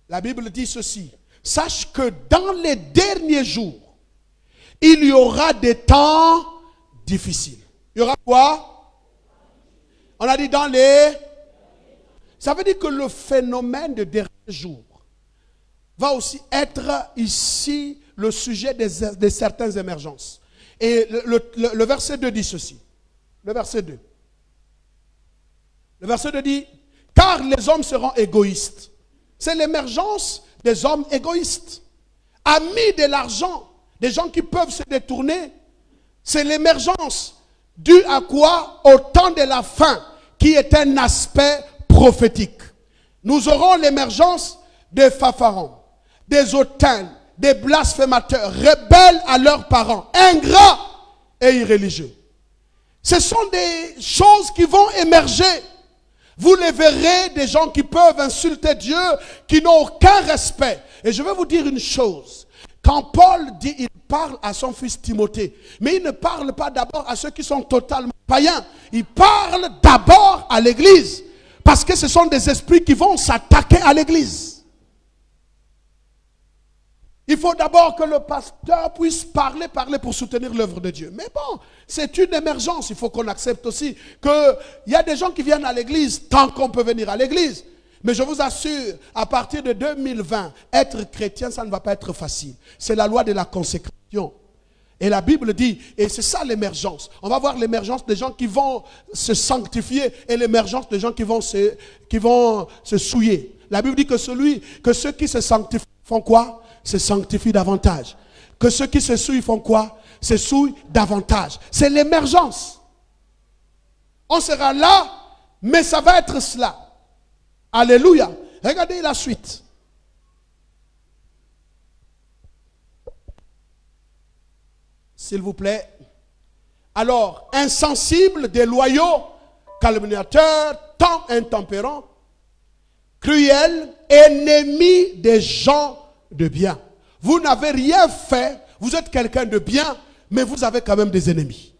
La Bible dit ceci. Sache que dans les derniers jours, il y aura des temps difficiles. Il y aura quoi? On a dit dans les... Ça veut dire que le phénomène de derniers jours va aussi être ici le sujet de certaines émergences. Et le verset 2 dit ceci. Le verset 2. Le verset 2 dit, car les hommes seront égoïstes. C'est l'émergence des hommes égoïstes. Amis de l'argent, des gens qui peuvent se détourner. C'est l'émergence due à quoi? Au temps de la fin, qui est un aspect prophétique. Nous aurons l'émergence des fanfarons, des hautains, des blasphémateurs, rebelles à leurs parents, ingrats et irréligieux. Ce sont des choses qui vont émerger. Vous les verrez, des gens qui peuvent insulter Dieu, qui n'ont aucun respect. Et je vais vous dire une chose. Quand Paul dit, il parle à son fils Timothée, mais il ne parle pas d'abord à ceux qui sont totalement païens. Il parle d'abord à l'église. Parce que ce sont des esprits qui vont s'attaquer à l'église. Il faut d'abord que le pasteur puisse parler pour soutenir l'œuvre de Dieu. Mais bon, c'est une émergence. Il faut qu'on accepte aussi qu'il y a des gens qui viennent à l'église tant qu'on peut venir à l'église. Mais je vous assure, à partir de 2020, être chrétien, ça ne va pas être facile. C'est la loi de la consécration. Et la Bible dit, et c'est ça l'émergence. On va voir l'émergence des gens qui vont se sanctifier et l'émergence des gens qui vont se souiller. La Bible dit que ceux qui se sanctifient font quoi? Se sanctifient davantage. Que ceux qui se souillent font quoi? Se souillent davantage. C'est l'émergence. On sera là, mais ça va être cela. Alléluia. Regardez la suite. S'il vous plaît. Alors, insensibles, déloyaux, calomniateurs, temps intempérants, cruels, ennemis des gens de bien. Vous n'avez rien fait, vous êtes quelqu'un de bien, mais vous avez quand même des ennemis.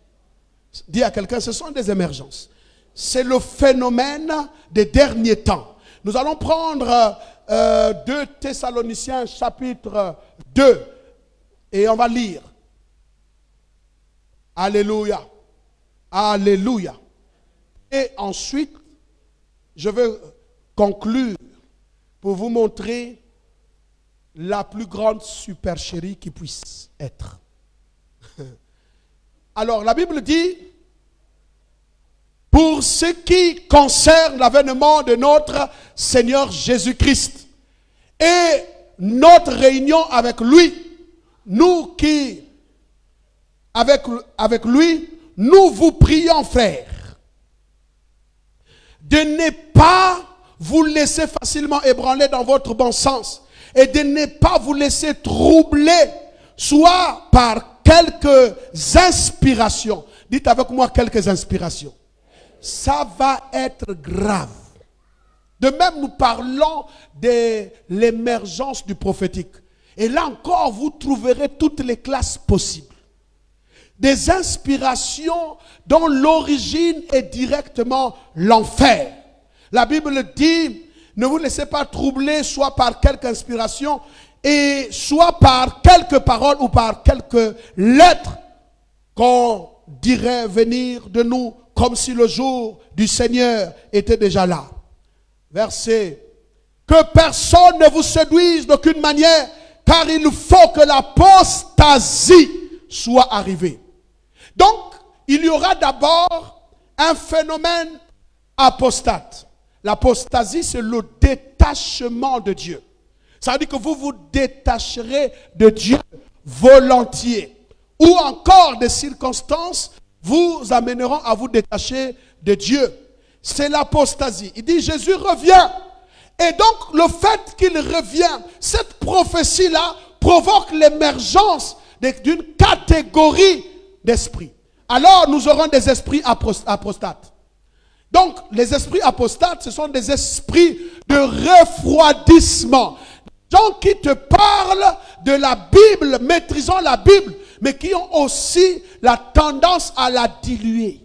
Dis à quelqu'un, ce sont des émergences. C'est le phénomène des derniers temps. Nous allons prendre 2 Thessaloniciens chapitre 2 et on va lire. Alléluia. Alléluia. Et ensuite, je vais conclure pour vous montrer la plus grande supercherie qui puisse être. Alors, la Bible dit, pour ce qui concerne l'avènement de notre Seigneur Jésus-Christ et notre réunion avec lui, nous qui, avec lui, nous vous prions, frères, de ne pas vous laisser facilement ébranler dans votre bon sens et de ne pas vous laisser troubler, soit par quelques inspirations. Dites avec moi quelques inspirations. Ça va être grave. De même, nous parlons de l'émergence du prophétique. Et là encore, vous trouverez toutes les classes possibles. Des inspirations dont l'origine est directement l'enfer. La Bible dit, ne vous laissez pas troubler soit par quelque inspiration et soit par quelques paroles ou par quelques lettres qu'on dirait venir de nous comme si le jour du Seigneur était déjà là. Verset. Que personne ne vous séduise d'aucune manière, car il faut que l'apostasie soit arrivée. Donc, il y aura d'abord un phénomène apostate. L'apostasie, c'est le détachement de Dieu. Ça veut dire que vous vous détacherez de Dieu volontiers. Ou encore des circonstances vous amèneront à vous détacher de Dieu. C'est l'apostasie. Il dit Jésus revient. Et donc le fait qu'il revient, cette prophétie-là provoque l'émergence d'une catégorie d'esprits. Alors nous aurons des esprits apostates. Donc les esprits apostates, ce sont des esprits de refroidissement. Des gens qui te parlent de la Bible, maîtrisant la Bible, mais qui ont aussi la tendance à la diluer.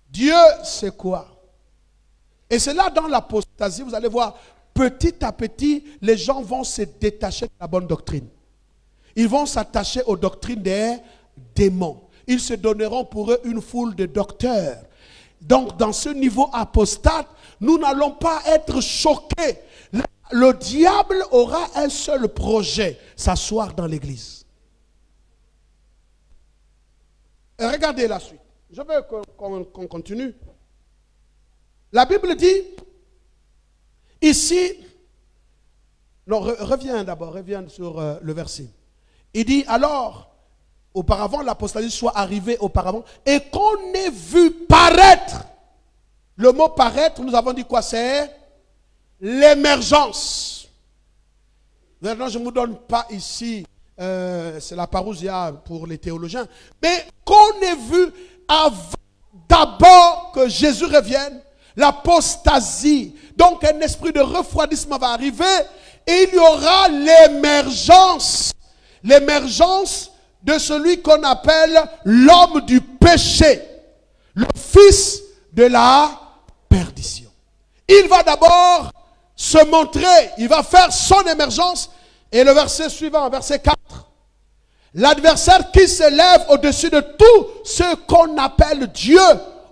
Dieu, c'est quoi? Et c'est là dans l'apostasie, vous allez voir, petit à petit, les gens vont se détacher de la bonne doctrine. Ils vont s'attacher aux doctrines des démons. Ils se donneront pour eux une foule de docteurs. Donc, dans ce niveau apostate, nous n'allons pas être choqués. Le diable aura un seul projet, s'asseoir dans l'église. Et regardez la suite. Je veux qu'on continue. La Bible dit, ici, non, reviens d'abord, reviens sur le verset. Il dit, alors, auparavant, l'apostasie soit arrivée auparavant, et qu'on ait vu paraître. Le mot paraître, nous avons dit quoi? C'est l'émergence. Maintenant, je ne vous donne pas ici, c'est la parousia pour les théologiens, mais qu'on ait vu avant d'abord que Jésus revienne, l'apostasie. Donc un esprit de refroidissement va arriver et il y aura l'émergence. L'émergence de celui qu'on appelle l'homme du péché, le fils de la perdition. Il va d'abord se montrer, il va faire son émergence. Et le verset suivant, verset 4. L'adversaire qui se lève au-dessus de tout ce qu'on appelle Dieu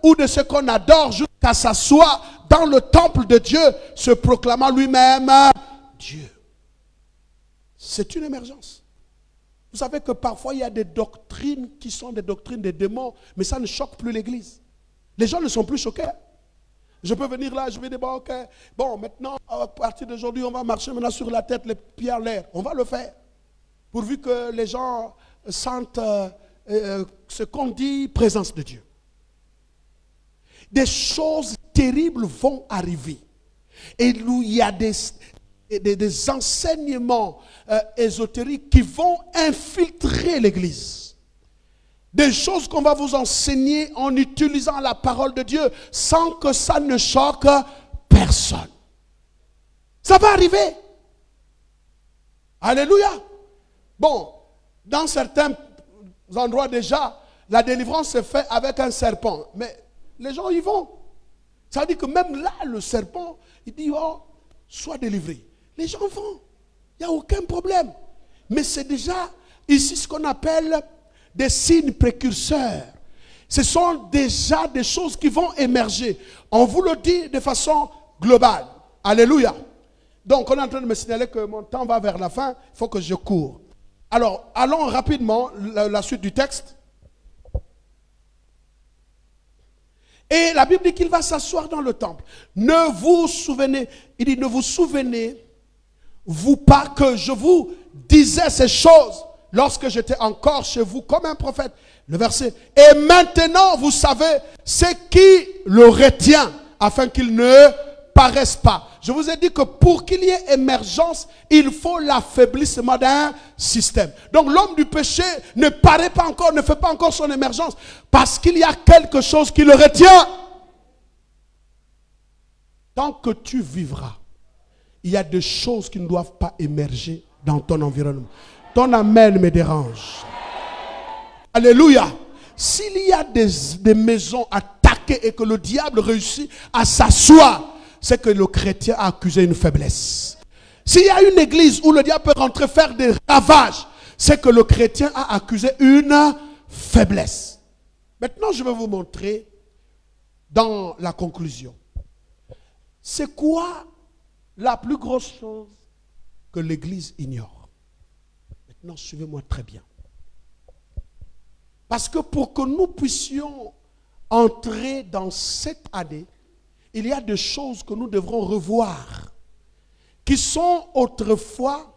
ou de ce qu'on adore jusqu'à s'asseoir dans le temple de Dieu, se proclamant lui-même Dieu. C'est une émergence. Vous savez que parfois il y a des doctrines qui sont des doctrines des démons, mais ça ne choque plus l'église. Les gens ne sont plus choqués. Je peux venir là, je vais dire, bon, ok, bon, maintenant, à partir d'aujourd'hui, on va marcher maintenant sur la tête, les pieds en l'air. On va le faire. Pourvu que les gens sentent ce qu'on dit, présence de Dieu. Des choses terribles vont arriver. Et il y a des enseignements ésotériques qui vont infiltrer l'église. Des choses qu'on va vous enseigner en utilisant la parole de Dieu sans que ça ne choque personne. Ça va arriver. Alléluia. Bon, dans certains endroits déjà, la délivrance se fait avec un serpent. Mais les gens y vont. Ça veut dire que même là, le serpent, il dit, oh, sois délivré. Les gens vont. Il n'y a aucun problème. Mais c'est déjà ici ce qu'on appelle des signes précurseurs. Ce sont déjà des choses qui vont émerger. On vous le dit de façon globale. Alléluia. Donc, on est en train de me signaler que mon temps va vers la fin. Il faut que je cours. Alors, allons rapidement, la suite du texte. Et la Bible dit qu'il va s'asseoir dans le temple. Ne vous souvenez, il dit, ne vous souvenez-vous pas que je vous disais ces choses lorsque j'étais encore chez vous comme un prophète. Le verset. Et maintenant, vous savez ce qui le retient afin qu'il ne paraisse pas. Je vous ai dit que pour qu'il y ait émergence, il faut l'affaiblissement d'un système. Donc l'homme du péché ne paraît pas encore, ne fait pas encore son émergence parce qu'il y a quelque chose qui le retient. Tant que tu vivras, il y a des choses qui ne doivent pas émerger dans ton environnement. Ton amen me dérange. Alléluia. S'il y a des maisons attaquées et que le diable réussit à s'asseoir, c'est que le chrétien a accusé une faiblesse. S'il y a une église où le diable peut rentrer faire des ravages, c'est que le chrétien a accusé une faiblesse. Maintenant, je vais vous montrer dans la conclusion. C'est quoi la plus grosse chose que l'église ignore? Maintenant, suivez-moi très bien. Parce que pour que nous puissions entrer dans cette année, il y a des choses que nous devrons revoir. qui sont autrefois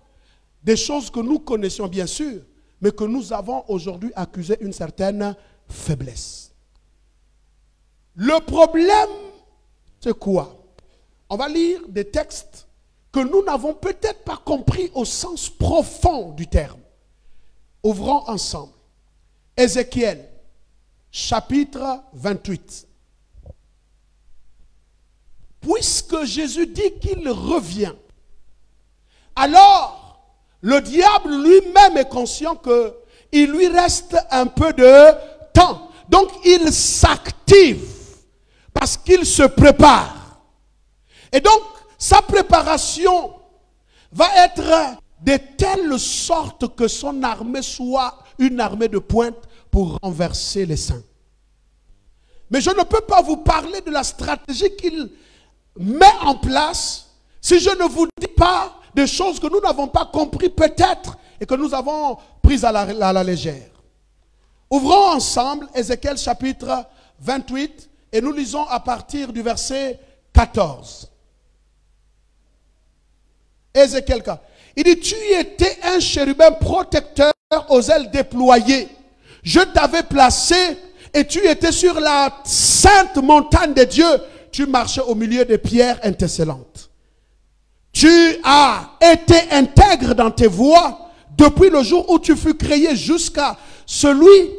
des choses que nous connaissions bien sûr, mais que nous avons aujourd'hui accusé une certaine faiblesse. Le problème, c'est quoi? On va lire des textes que nous n'avons peut-être pas compris au sens profond du terme. Ouvrons ensemble. Ézéchiel, chapitre 28. Puisque Jésus dit qu'il revient, alors le diable lui-même est conscient qu'il lui reste un peu de temps. Donc il s'active parce qu'il se prépare. Et donc sa préparation va être de telle sorte que son armée soit une armée de pointe pour renverser les saints. Mais je ne peux pas vous parler de la stratégie qu'il met en place si je ne vous dis pas des choses que nous n'avons pas compris peut-être et que nous avons prises à la légère. Ouvrons ensemble Ézéchiel chapitre 28 et nous lisons à partir du verset 14. Ézéchiel 4. Il dit, tu étais un chérubin protecteur aux ailes déployées. Je t'avais placé et tu étais sur la sainte montagne de Dieu. Tu marchais au milieu des pierres étincelantes. Tu as été intègre dans tes voies depuis le jour où tu fus créé jusqu'à celui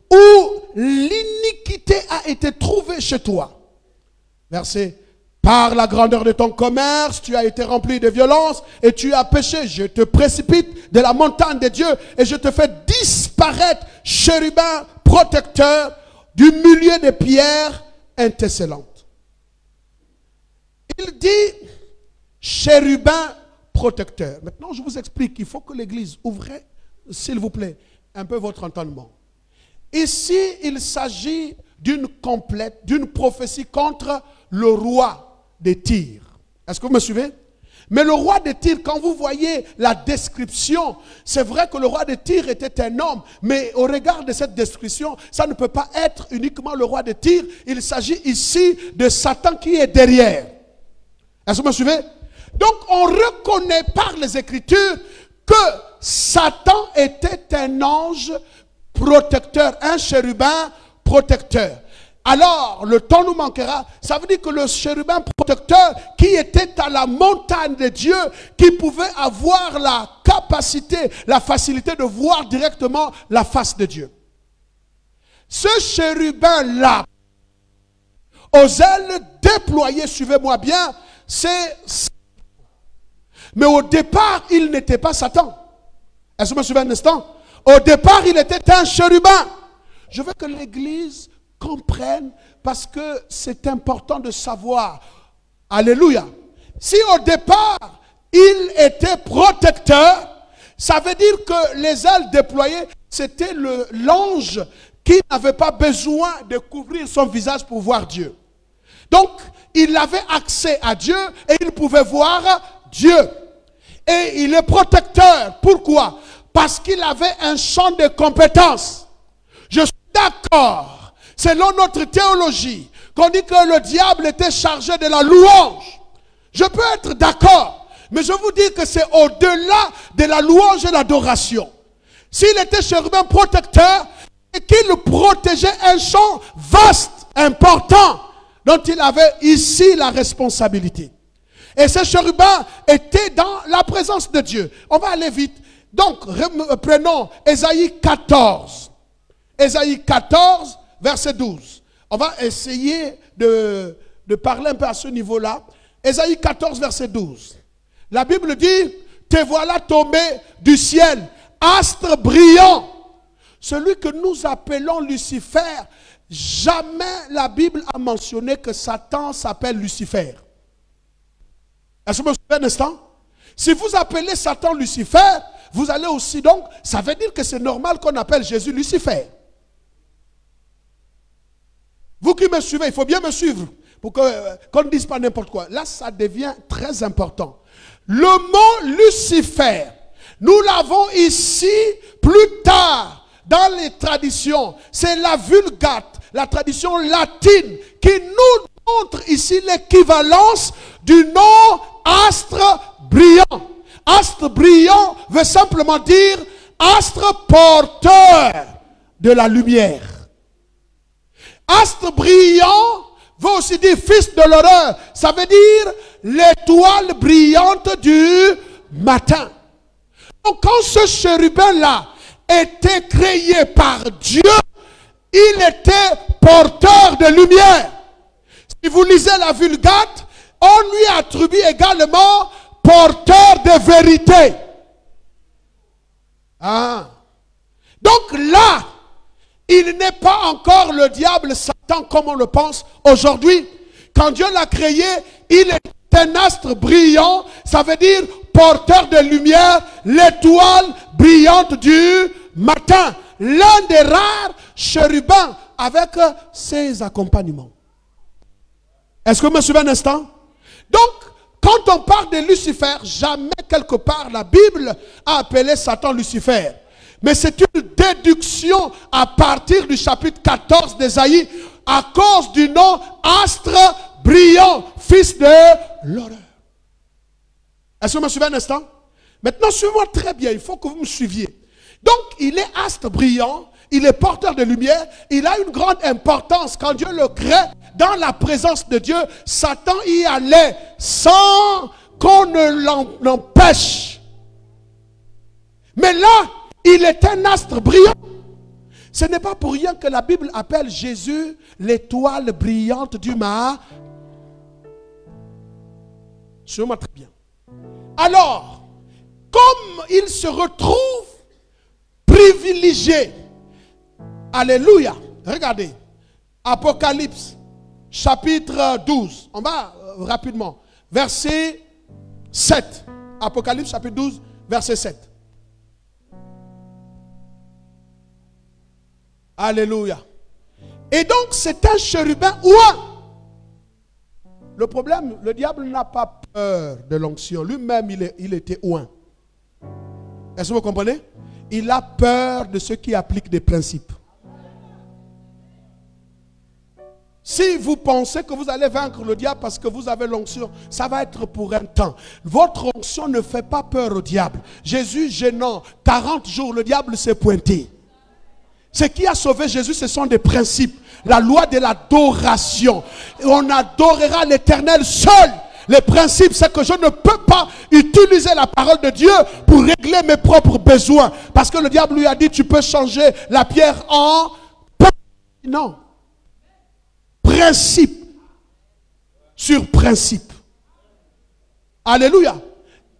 où l'iniquité a été trouvée chez toi. Verset. Par la grandeur de ton commerce, tu as été rempli de violence et tu as péché. Je te précipite de la montagne de Dieu et je te fais disparaître, chérubin protecteur, du milieu des pierres étincelantes. Il dit chérubin protecteur. Maintenant, je vous explique qu'il faut que l'Église ouvre, s'il vous plaît, un peu votre entendement. Ici, il s'agit d'une prophétie contre le roi des Tyr. Est-ce que vous me suivez? Mais le roi de Tyr, quand vous voyez la description, c'est vrai que le roi de Tyr était un homme, mais au regard de cette description, ça ne peut pas être uniquement le roi de Tyr. Il s'agit ici de Satan qui est derrière. Est-ce que vous me suivez? Donc on reconnaît par les Écritures que Satan était un ange protecteur, un chérubin protecteur. Alors, le temps nous manquera. Ça veut dire que le chérubin protecteur qui était à la montagne de Dieu, qui pouvait avoir la capacité, la facilité de voir directement la face de Dieu. Ce chérubin-là, aux ailes déployées, suivez-moi bien, c'est... Mais au départ, il n'était pas Satan. Est-ce que vous me suivez un instant? Au départ, il était un chérubin. Je veux que l'Église comprenne parce que c'est important de savoir. Alléluia. Si au départ, il était protecteur, ça veut dire que les ailes déployées, c'était l'ange qui n'avait pas besoin de couvrir son visage pour voir Dieu. Donc, il avait accès à Dieu et il pouvait voir Dieu. Et il est protecteur. Pourquoi? Parce qu'il avait un champ de compétences. Je suis d'accord. Selon notre théologie, qu'on dit que le diable était chargé de la louange. Je peux être d'accord, mais je vous dis que c'est au-delà de la louange et l'adoration. S'il était chérubin protecteur, et qu'il protégeait un champ vaste, important, dont il avait ici la responsabilité. Et ce chérubin était dans la présence de Dieu. On va aller vite. Donc, prenons Ésaïe 14. Ésaïe 14, verset 12. On va essayer de parler un peu à ce niveau-là. Ésaïe 14, verset 12. La Bible dit, te voilà tombé du ciel, astre brillant. Celui que nous appelons Lucifer, jamais la Bible a mentionné que Satan s'appelle Lucifer. Est-ce que vous me suivez un instant? Si vous appelez Satan Lucifer, vous allez aussi donc, ça veut dire que c'est normal qu'on appelle Jésus Lucifer. Vous qui me suivez, il faut bien me suivre pour qu'on ne dise pas n'importe quoi. Là, ça devient très important. Le mot Lucifer, nous l'avons ici plus tard dans les traditions. C'est la Vulgate, la tradition latine qui nous montre ici l'équivalence du nom astre brillant. Astre brillant veut simplement dire astre porteur de la lumière. Astre brillant veut aussi dire fils de l'aurore. Ça veut dire l'étoile brillante du matin. Donc quand ce chérubin-là était créé par Dieu, il était porteur de lumière. Si vous lisez la Vulgate, on lui attribue également porteur de vérité. Ah. Donc là, il n'est pas encore le diable Satan comme on le pense aujourd'hui. Quand Dieu l'a créé, il est un astre brillant, ça veut dire porteur de lumière, l'étoile brillante du matin. L'un des rares chérubins avec ses accompagnements. Est-ce que vous me suivez un instant? Donc, quand on parle de Lucifer, jamais quelque part la Bible a appelé Satan Lucifer. Mais c'est une déduction à partir du chapitre 14 d'Ésaïe à cause du nom astre brillant, fils de l'horreur. Est-ce que vous me suivez un instant? Maintenant, suivez-moi très bien, il faut que vous me suiviez. Donc, il est astre brillant, il est porteur de lumière, il a une grande importance. Quand Dieu le crée, dans la présence de Dieu, Satan y allait sans qu'on ne l'empêche. Mais là, il est un astre brillant. Ce n'est pas pour rien que la Bible appelle Jésus l'étoile brillante du matin. Suivez-moi très bien. Alors, comme il se retrouve privilégié, alléluia, regardez, Apocalypse, chapitre 12, on va rapidement, verset 7, Apocalypse, chapitre 12, verset 7. Alléluia. Et donc, c'est un chérubin ouin. Le problème, le diable n'a pas peur de l'onction. Lui-même, il était ouin. Est-ce que vous comprenez? Il a peur de ceux qui appliquent des principes. Si vous pensez que vous allez vaincre le diable parce que vous avez l'onction, ça va être pour un temps. Votre onction ne fait pas peur au diable. Jésus, gênant, 40 jours, le diable s'est pointé. Ce qui a sauvé Jésus, ce sont des principes. La loi de l'adoration. On adorera l'Éternel seul. Le principe, c'est que je ne peux pas utiliser la parole de Dieu pour régler mes propres besoins. Parce que le diable lui a dit, tu peux changer la pierre en pain. Non. Principe sur principe. Alléluia.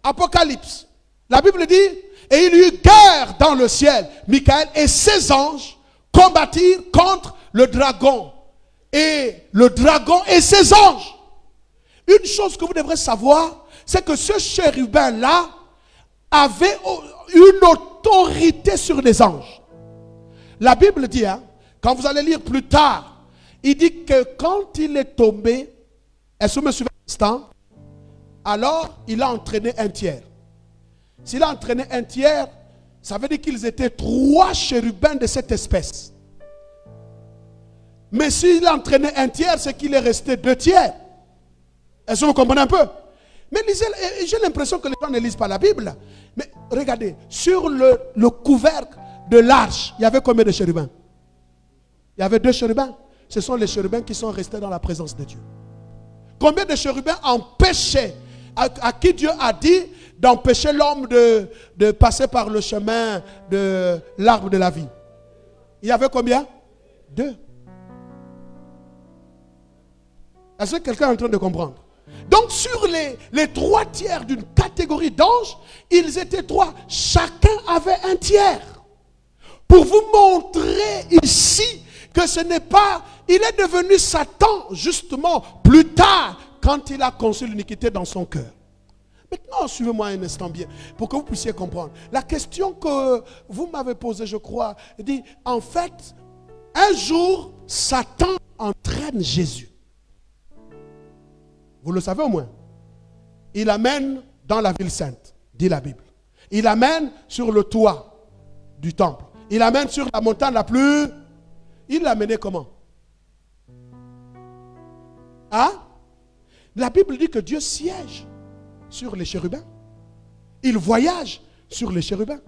Apocalypse. La Bible dit, et il y eut guerre dans le ciel. Michael et ses anges combattirent contre le dragon. Et le dragon et ses anges. Une chose que vous devrez savoir, c'est que ce chérubin-là avait une autorité sur les anges. La Bible dit, hein, quand vous allez lire plus tard, il dit que quand il est tombé, est-ce que vous me suivez un instant? Alors, il a entraîné un tiers. S'il a entraîné un tiers, ça veut dire qu'ils étaient 3 chérubins de cette espèce. Mais s'il a entraîné un tiers, c'est qu'il est resté 2 tiers. Est-ce que vous comprenez un peu? Mais j'ai l'impression que les gens ne lisent pas la Bible. Mais regardez, sur le couvercle de l'arche, il y avait combien de chérubins? Il y avait 2 chérubins. Ce sont les chérubins qui sont restés dans la présence de Dieu. Combien de chérubins empêchaient, à qui Dieu a dit d'empêcher l'homme de passer par le chemin de l'arbre de la vie? Il y avait combien? 2. Est-ce que quelqu'un est en train de comprendre? Donc sur les 3 tiers d'une catégorie d'anges, ils étaient 3. Chacun avait un tiers. Pour vous montrer ici que ce n'est pas... Il est devenu Satan justement plus tard quand il a conçu l'iniquité dans son cœur. Maintenant, suivez-moi un instant bien pour que vous puissiez comprendre. La question que vous m'avez posée, je crois, dit, en fait, un jour, Satan entraîne Jésus. Vous le savez au moins. Il l'amène dans la ville sainte, dit la Bible. Il l'amène sur le toit du temple. Il l'amène sur la montagne la plus... Il l'a mené comment? Hein? La Bible dit que Dieu siège sur les chérubins. il voyage sur les chérubins.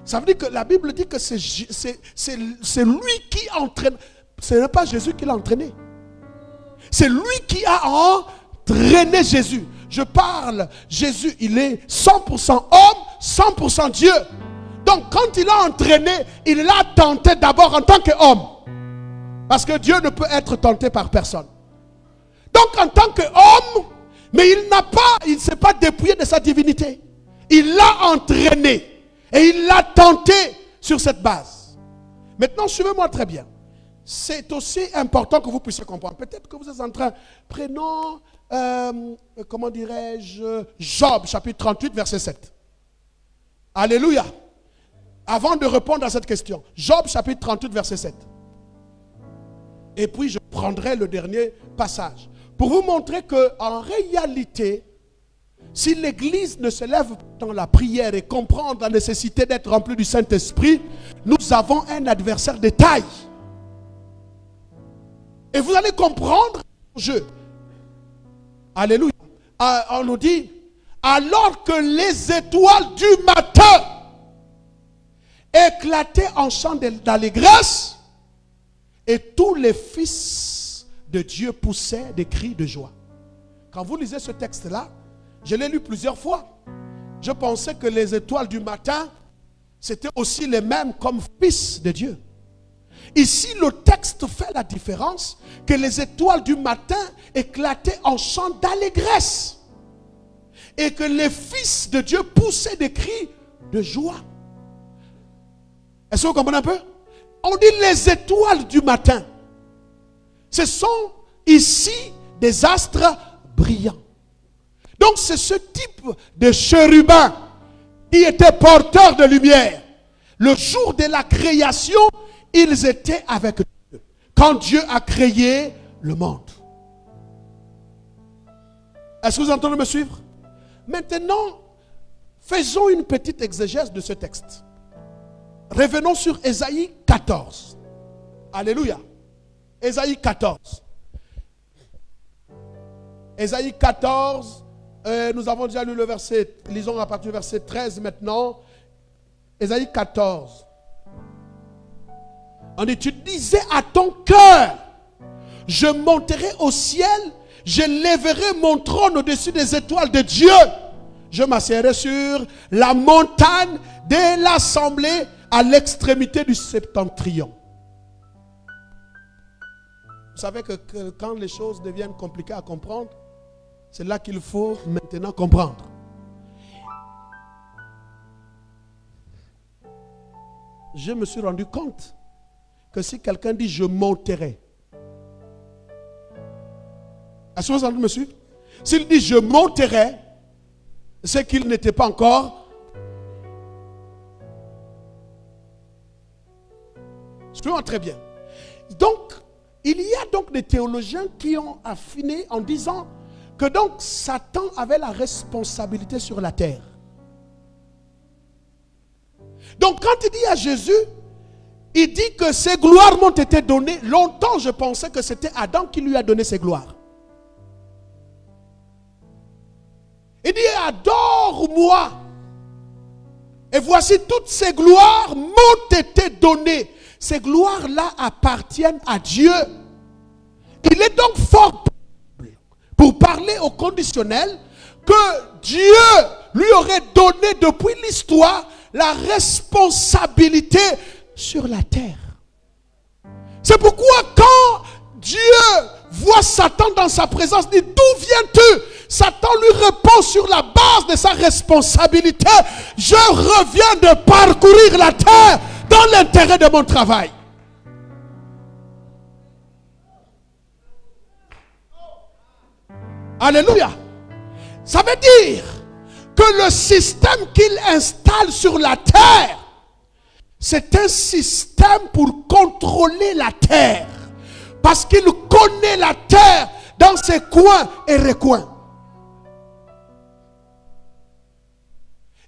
Ça veut dire que la Bible dit que c'est lui qui entraîne. Ce n'est pas Jésus qui l'a entraîné. C'est lui qui a entraîné Jésus. Je parle, Jésus, il est 100% homme, 100% Dieu. Donc quand il a entraîné, il l'a tenté d'abord en tant qu'homme. Parce que Dieu ne peut être tenté par personne. Donc en tant qu'homme, mais il ne s'est pas dépouillé de sa divinité. Il l'a entraîné et il l'a tenté sur cette base. Maintenant, suivez-moi très bien. C'est aussi important que vous puissiez comprendre. Peut-être que vous êtes en train, prenons, comment dirais-je, Job, chapitre 38, verset 7. Alléluia. Avant de répondre à cette question, Job, chapitre 38, verset 7. Et puis, je prendrai le dernier passage. Pour vous montrer qu'en réalité, si l'Église ne se lève dans la prière et comprendre la nécessité d'être rempli du Saint-Esprit, nous avons un adversaire de taille. Et vous allez comprendre le jeu. Alléluia. On nous dit, alors que les étoiles du matin éclataient en chant d'allégresse, et tous les fils de Dieu poussaient des cris de joie. Quand vous lisez ce texte-là, je l'ai lu plusieurs fois. Je pensais que les étoiles du matin, c'était aussi les mêmes comme fils de Dieu. Ici, le texte fait la différence que les étoiles du matin éclataient en chant d'allégresse. Et que les fils de Dieu poussaient des cris de joie. Est-ce que vous comprenez un peu? On dit les étoiles du matin. Ce sont ici des astres brillants. Donc c'est ce type de chérubins qui étaient porteurs de lumière. Le jour de la création, ils étaient avec Dieu. Quand Dieu a créé le monde. Est-ce que vous entendez me suivre? Maintenant, faisons une petite exégèse de ce texte. Revenons sur Ésaïe 14. Alléluia. Ésaïe 14. Ésaïe 14. Nous avons déjà lu le verset. Lisons à partir du verset 13 maintenant. Ésaïe 14. On dit, tu disais à ton cœur, je monterai au ciel, je lèverai mon trône au-dessus des étoiles de Dieu. Je m'assierai sur la montagne de l'assemblée à l'extrémité du septentrion. Vous savez que quand les choses deviennent compliquées à comprendre, c'est là qu'il faut maintenant comprendre. Je me suis rendu compte que si quelqu'un dit je monterai, est-ce que vous entendez, monsieur? S'il dit je monterai, c'est qu'il n'était pas encore. Suivons très bien. Donc, il y a donc des théologiens qui ont affiné en disant que donc Satan avait la responsabilité sur la terre. Donc quand il dit à Jésus, il dit que ses gloires m'ont été données. Longtemps je pensais que c'était Adam qui lui a donné ses gloires. Il dit adore-moi. Et voici toutes ces gloires m'ont été données. Ces gloires-là appartiennent à Dieu. Il est donc fort pour parler au conditionnel que Dieu lui aurait donné depuis l'histoire la responsabilité sur la terre. C'est pourquoi quand Dieu voit Satan dans sa présence, il dit d'où viens-tu? Satan lui répond sur la base de sa responsabilité, je reviens de parcourir la terre dans l'intérêt de mon travail. Alléluia. Ça veut dire que le système qu'il installe sur la terre, c'est un système pour contrôler la terre. Parce qu'il connaît la terre dans ses coins et recoins.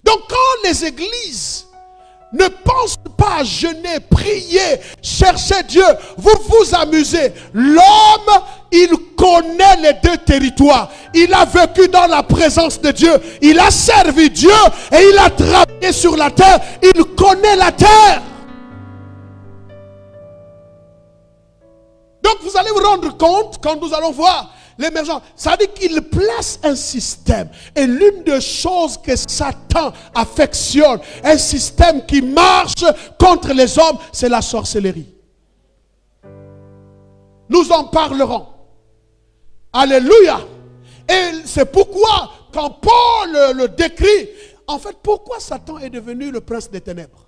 Donc quand les églises ne pensent pas à jeûner, prier, chercher Dieu, vous vous amusez. L'homme il connaît les deux territoires. Il a vécu dans la présence de Dieu. Il a servi Dieu et il a travaillé sur la terre. Il connaît la terre. Donc vous allez vous rendre compte quand nous allons voir l'émergence. Ça veut dire qu'il place un système. Et l'une des choses que Satan affectionne, un système qui marche contre les hommes, c'est la sorcellerie. Nous en parlerons. Alléluia. Et c'est pourquoi quand Paul le décrit, en fait, pourquoi Satan est devenu le prince des ténèbres?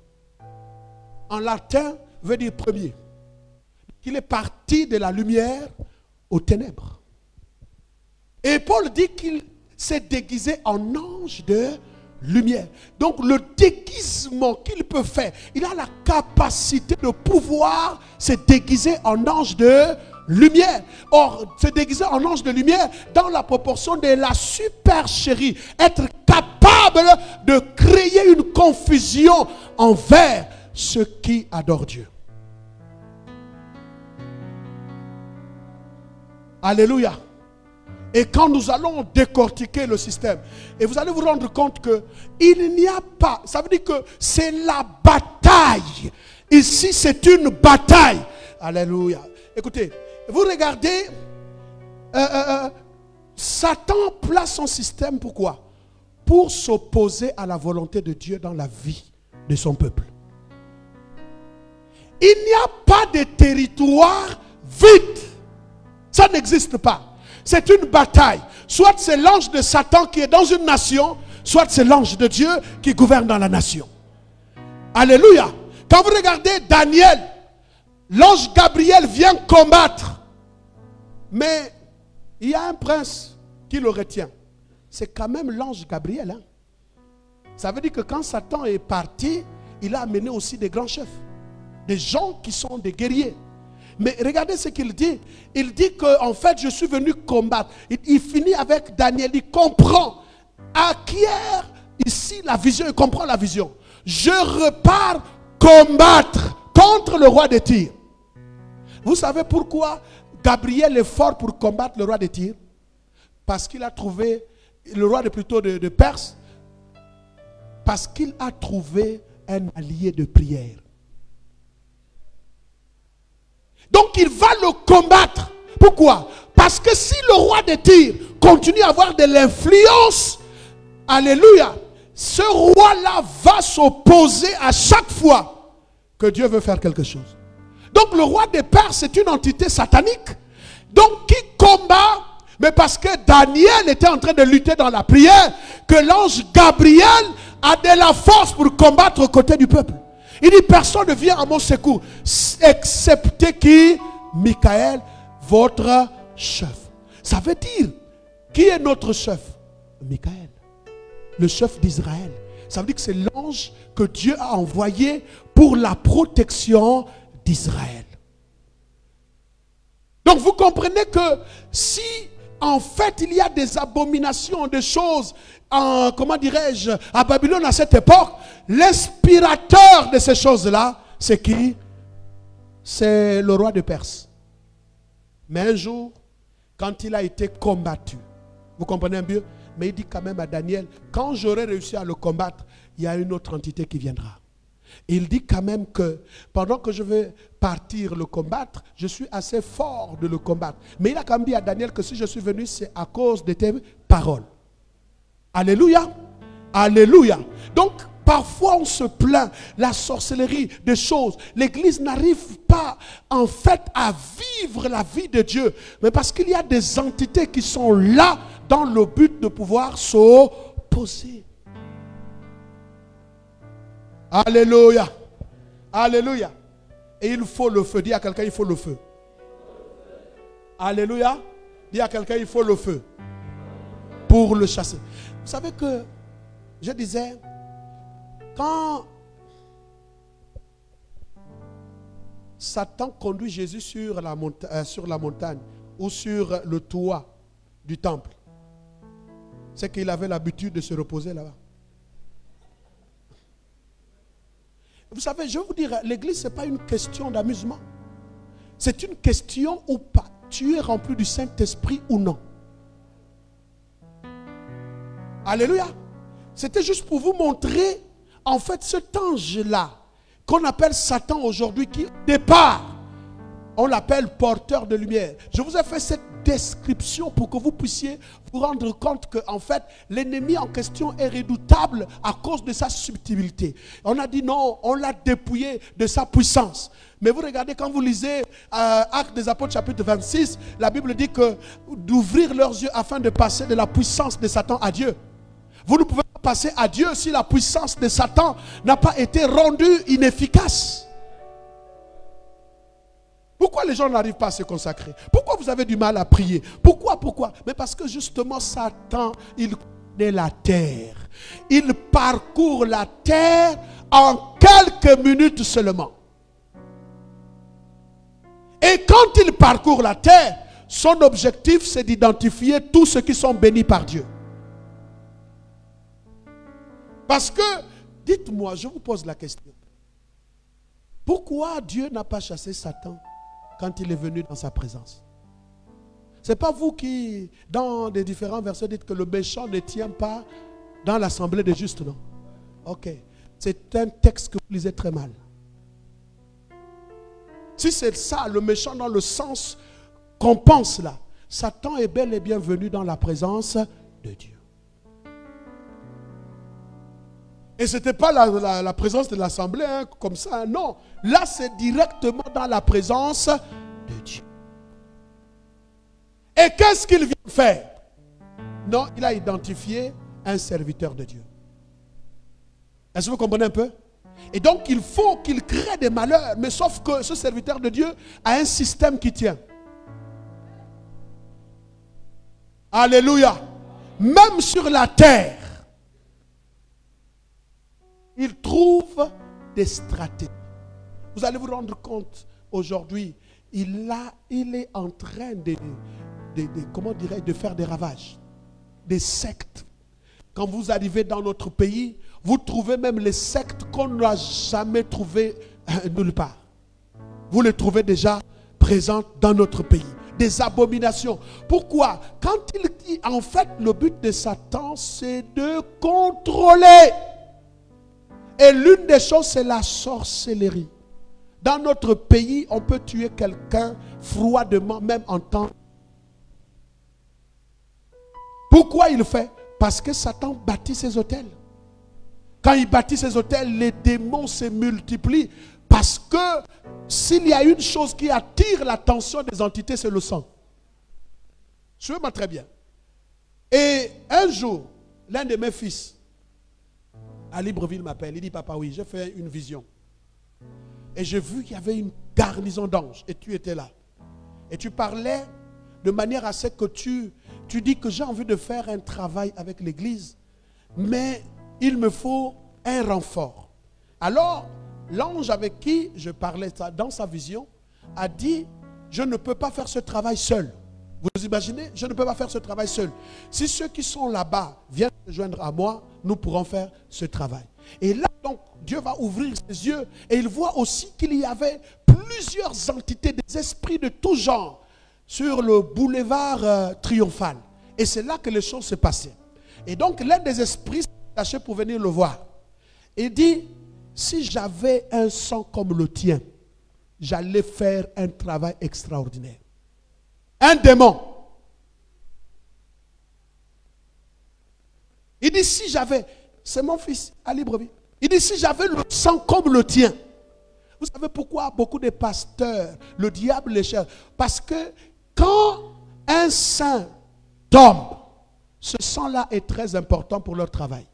En latin, veut dire premier. Il est parti de la lumière aux ténèbres. Et Paul dit qu'il s'est déguisé en ange de lumière. Donc le déguisement qu'il peut faire, il a la capacité de pouvoir se déguiser en ange de lumière. Or, se déguiser en ange de lumière dans la proportion de la supercherie. Être capable de créer une confusion envers ceux qui adorent Dieu. Alléluia. Et quand nous allons décortiquer le système, et vous allez vous rendre compte que il n'y a pas, ça veut dire que c'est la bataille. Ici, c'est une bataille. Alléluia. Écoutez, vous regardez, Satan place son système, pourquoi? Pour s'opposer à la volonté de Dieu dans la vie de son peuple. Il n'y a pas de territoire vide. Ça n'existe pas. C'est une bataille. Soit c'est l'ange de Satan qui est dans une nation, soit c'est l'ange de Dieu qui gouverne dans la nation. Alléluia. Quand vous regardez Daniel, l'ange Gabriel vient combattre. Mais il y a un prince qui le retient. C'est quand même l'ange Gabriel. Hein? Ça veut dire que quand Satan est parti, il a amené aussi des grands chefs. Des gens qui sont des guerriers. Mais regardez ce qu'il dit. Il dit que en fait je suis venu combattre. Il finit avec Daniel. Il comprend, acquiert ici la vision. Il comprend la vision. Je repars combattre contre le roi de Tyr. Vous savez pourquoi Gabriel est fort pour combattre le roi de Tyr? Parce qu'il a trouvé, le roi de Perse, parce qu'il a trouvé un allié de prière. Donc il va le combattre. Pourquoi? Parce que si le roi de Tyr continue à avoir de l'influence, alléluia, ce roi-là va s'opposer à chaque fois que Dieu veut faire quelque chose. Donc le roi de Perse, c'est une entité satanique. Donc qui combat? Mais parce que Daniel était en train de lutter dans la prière, que l'ange Gabriel a de la force pour combattre aux côtés du peuple. Il dit, personne ne vient à mon secours, excepté qui? Michael, votre chef. Ça veut dire, qui est notre chef? Michael, le chef d'Israël. Ça veut dire que c'est l'ange que Dieu a envoyé pour la protection d'Israël. Donc vous comprenez que si en fait il y a des abominations, des choses, comment dirais-je, à Babylone à cette époque, l'inspirateur de ces choses-là, c'est qui? C'est le roi de Perse. Mais un jour, quand il a été combattu, vous comprenez un peu? Mais il dit quand même à Daniel, quand j'aurai réussi à le combattre, il y a une autre entité qui viendra. Et il dit quand même que pendant que je vais partir le combattre, je suis assez fort de le combattre. Mais il a quand même dit à Daniel que si je suis venu, c'est à cause de tes paroles. Alléluia. Alléluia. Donc, parfois on se plaint, la sorcellerie, des choses. L'église n'arrive pas en fait à vivre la vie de Dieu. Mais parce qu'il y a des entités qui sont là dans le but de pouvoir s'opposer. Alléluia. Alléluia. Et il faut le feu. Dis à quelqu'un, il faut le feu. Alléluia. Dis à quelqu'un, il faut le feu. Pour le chasser. Vous savez que, je disais, quand Satan conduit Jésus sur la montagne ou sur le toit du temple, c'est qu'il avait l'habitude de se reposer là-bas. Vous savez, je vais vous dire, l'église, ce n'est pas une question d'amusement. C'est une question ou pas. tu es rempli du Saint-Esprit ou non. Alléluia. C'était juste pour vous montrer, en fait, cet ange-là, qu'on appelle Satan aujourd'hui, qui, au départ, on l'appelle porteur de lumière. Je vous ai fait cette description pour que vous puissiez vous rendre compte que, en fait, l'ennemi en question est redoutable à cause de sa subtilité. On a dit non, on l'a dépouillé de sa puissance. Mais vous regardez, quand vous lisez Actes des Apôtres chapitre 26, la Bible dit que d'ouvrir leurs yeux afin de passer de la puissance de Satan à Dieu. Vous ne pouvez pas passer à Dieu si la puissance de Satan n'a pas été rendue inefficace. Pourquoi les gens n'arrivent pas à se consacrer? Pourquoi vous avez du mal à prier? Pourquoi? Mais parce que justement Satan, il connaît la terre. Il parcourt la terre en quelques minutes seulement. Et quand il parcourt la terre, son objectif c'est d'identifier tous ceux qui sont bénis par Dieu. Parce que, dites-moi, je vous pose la question. Pourquoi Dieu n'a pas chassé Satan quand il est venu dans sa présence? Ce n'est pas vous qui, dans des différents versets, dites que le méchant ne tient pas dans l'assemblée des justes, non? Ok. C'est un texte que vous lisez très mal. Si c'est ça, le méchant dans le sens qu'on pense là, Satan est bel et bien venu dans la présence de Dieu. Et ce n'était pas la présence de l'assemblée, hein, comme ça, hein, non. Là, c'est directement dans la présence de Dieu. Et qu'est-ce qu'il vient faire? Non, il a identifié un serviteur de Dieu. Est-ce que vous comprenez un peu? Et donc, il faut qu'il crée des malheurs. Mais sauf que ce serviteur de Dieu a un système qui tient. Alléluia. Même sur la terre, il trouve des stratégies. Vous allez vous rendre compte, aujourd'hui, il est en train de faire des ravages. Des sectes. Quand vous arrivez dans notre pays, vous trouvez même les sectes qu'on n'a jamais trouvées nulle part. Vous les trouvez déjà présentes dans notre pays. Des abominations. Pourquoi? Quand il dit, en fait, le but de Satan, c'est de contrôler. Et l'une des choses, c'est la sorcellerie. Dans notre pays, on peut tuer quelqu'un froidement, même en temps. Pourquoi il le fait? Parce que Satan bâtit ses hôtels. Quand il bâtit ses hôtels, les démons se multiplient. Parce que s'il y a une chose qui attire l'attention des entités, c'est le sang. Suivez-moi très bien. Et un jour, l'un de mes fils, à Libreville, m'appelle. Il dit, papa, oui, j'ai fait une vision. Et j'ai vu qu'il y avait une garnison d'anges. Et tu étais là. Et tu parlais de manière à ce que tu dis que j'ai envie de faire un travail avec l'église. Mais il me faut un renfort. Alors, l'ange avec qui je parlais dans sa vision a dit, je ne peux pas faire ce travail seul. Vous imaginez? Je ne peux pas faire ce travail seul. Si ceux qui sont là-bas viennent se joindre à moi, nous pourrons faire ce travail. Et là, donc, Dieu va ouvrir ses yeux et il voit aussi qu'il y avait plusieurs entités, des esprits de tout genre sur le boulevard triomphal. Et c'est là que les choses se passaient. Et donc, l'un des esprits s'est attaché pour venir le voir. Il dit, si j'avais un sang comme le tien, j'allais faire un travail extraordinaire. Un démon. Il dit, si j'avais, c'est mon fils à Libreville. Il dit, si j'avais le sang comme le tien. Vous savez pourquoi beaucoup de pasteurs, le diable les cherche? Parce que quand un saint tombe, ce sang-là est très important pour leur travail.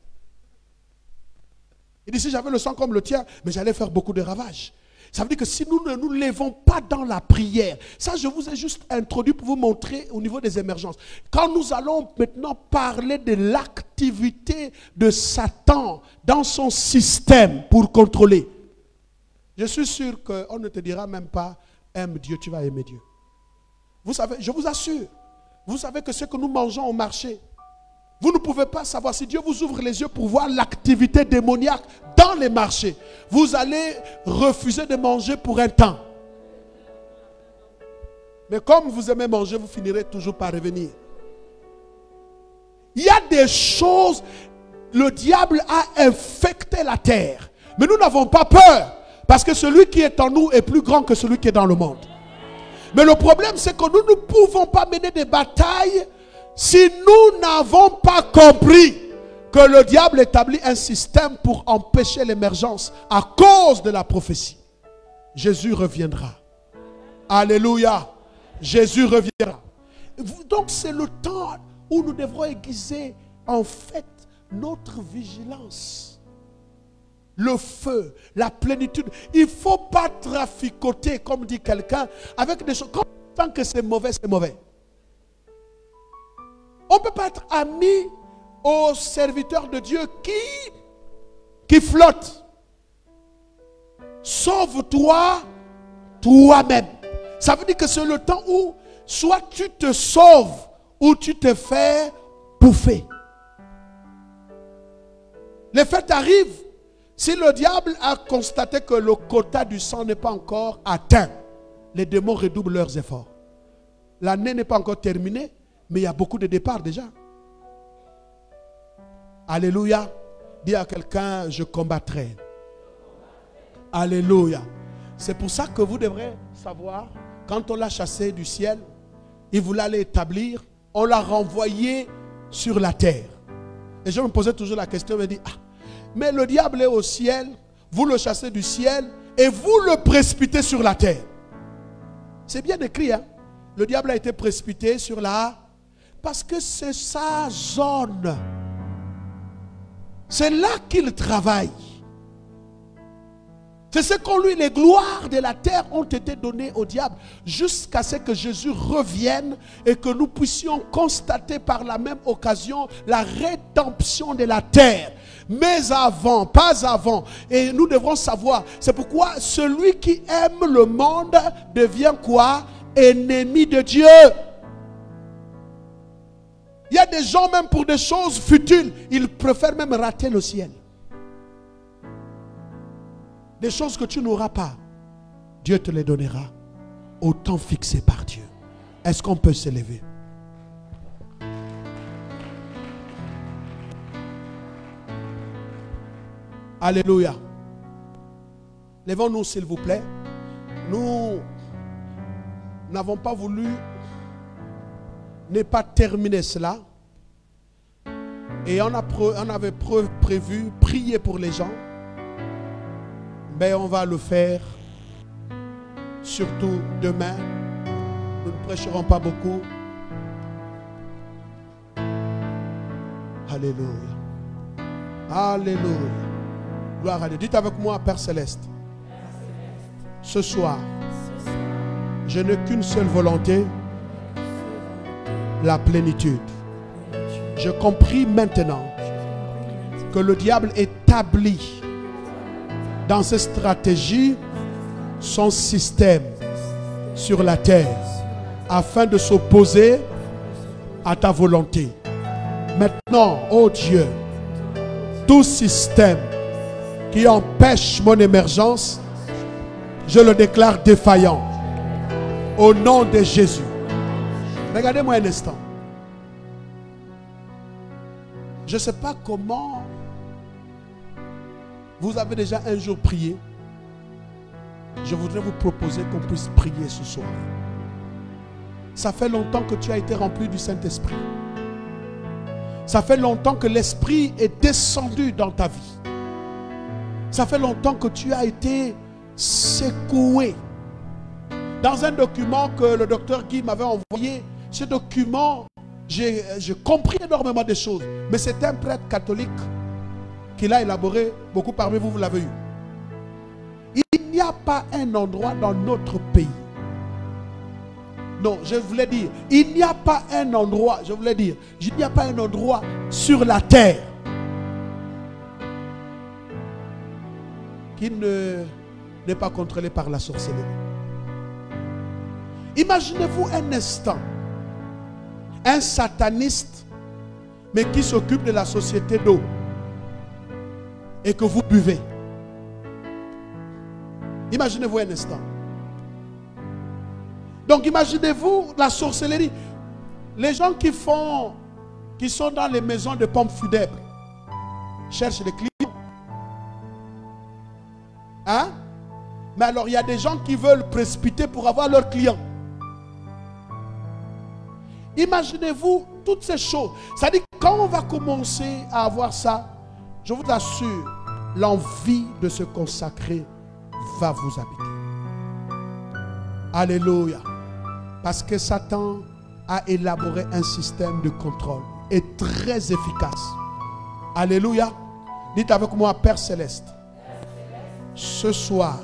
Il dit, si j'avais le sang comme le tien, mais j'allais faire beaucoup de ravages. Ça veut dire que si nous ne nous levons pas dans la prière, ça je vous ai juste introduit pour vous montrer au niveau des émergences. Quand nous allons maintenant parler de l'activité de Satan dans son système pour contrôler, je suis sûr qu'on ne te dira même pas, aime Dieu, tu vas aimer Dieu. Vous savez, je vous assure, vous savez que ce que nous mangeons au marché, vous ne pouvez pas savoir. Si Dieu vous ouvre les yeux pour voir l'activité démoniaque dans les marchés, vous allez refuser de manger pour un temps. Mais comme vous aimez manger, vous finirez toujours par revenir. Il y a des choses, le diable a infecté la terre. Mais nous n'avons pas peur. Parce que celui qui est en nous est plus grand que celui qui est dans le monde. Mais le problème, c'est que nous ne pouvons pas mener des batailles si nous n'avons pas compris que le diable établit un système pour empêcher l'émergence à cause de la prophétie. Jésus reviendra. Alléluia. Jésus reviendra. Donc c'est le temps où nous devrons aiguiser en fait notre vigilance. Le feu, la plénitude. Il ne faut pas traficoter, comme dit quelqu'un, avec des choses. Tant que c'est mauvais, c'est mauvais. On ne peut pas être ami aux serviteurs de Dieu qui flottent. Sauve-toi toi-même. Ça veut dire que c'est le temps où soit tu te sauves ou tu te fais bouffer. Les fêtes arrivent. Si le diable a constaté que le quota du sang n'est pas encore atteint, les démons redoublent leurs efforts. L'année n'est pas encore terminée, mais il y a beaucoup de départs déjà. Alléluia. Dis à quelqu'un, je combattrai. Alléluia. C'est pour ça que vous devrez savoir, quand on l'a chassé du ciel, il voulait aller établir, on l'a renvoyé sur la terre. Et je me posais toujours la question, je me dis, mais le diable est au ciel, vous le chassez du ciel et vous le précipitez sur la terre. C'est bien écrit, hein? Le diable a été précipité sur la... Parce que c'est sa zone. C'est là qu'il travaille. C'est ce qu'on lui, les gloires de la terre ont été données au diable jusqu'à ce que Jésus revienne et que nous puissions constater par la même occasion la rédemption de la terre. Mais avant, pas avant. Et nous devrons savoir, c'est pourquoi celui qui aime le monde devient quoi? Ennemi de Dieu. Il y a des gens même pour des choses futiles, ils préfèrent même rater le ciel. Des choses que tu n'auras pas, Dieu te les donnera au temps fixé par Dieu. Est-ce qu'on peut s'élever? Alléluia. Lèvons-nous s'il vous plaît. Nous n'avons pas voulu ne pas terminer cela. Et on avait prévu prier pour les gens. Mais on va le faire surtout demain. Nous ne prêcherons pas beaucoup. Alléluia. Alléluia. Gloire à Dieu. Dites avec moi, Père Céleste. Ce soir, je n'ai qu'une seule volonté, la plénitude. Je compris maintenant que le diable établit dans ses stratégies son système sur la terre afin de s'opposer à ta volonté. Maintenant, ô Dieu, tout système qui empêche mon émergence, je le déclare défaillant au nom de Jésus. Regardez-moi un instant. Je ne sais pas comment vous avez déjà un jour prié. Je voudrais vous proposer qu'on puisse prier ce soir. Ça fait longtemps que tu as été rempli du Saint-Esprit. Ça fait longtemps que l'Esprit est descendu dans ta vie. Ça fait longtemps que tu as été secoué. Dans un document que le docteur Guy m'avait envoyé, ce document, j'ai compris énormément de choses. Mais c'est un prêtre catholique qui l'a élaboré. Beaucoup parmi vous, vous l'avez eu. Il n'y a pas un endroit dans notre pays. Non, je voulais dire, il n'y a pas un endroit, je voulais dire, il n'y a pas un endroit sur la terre qui n'est pas contrôlé par la sorcellerie. Imaginez-vous un instant, un sataniste, mais qui s'occupe de la société d'eau et que vous buvez. Imaginez-vous un instant. Donc imaginez-vous la sorcellerie. Les gens qui sont dans les maisons de pompes funèbres cherchent des clients. Hein? Mais alors il y a des gens qui veulent précipiter pour avoir leurs clients. Imaginez-vous toutes ces choses. C'est-à-dire que quand on va commencer à avoir ça, je vous assure, l'envie de se consacrer va vous habiter. Alléluia. Parce que Satan a élaboré un système de contrôle et très efficace. Alléluia. Dites avec moi, Père Céleste, ce soir,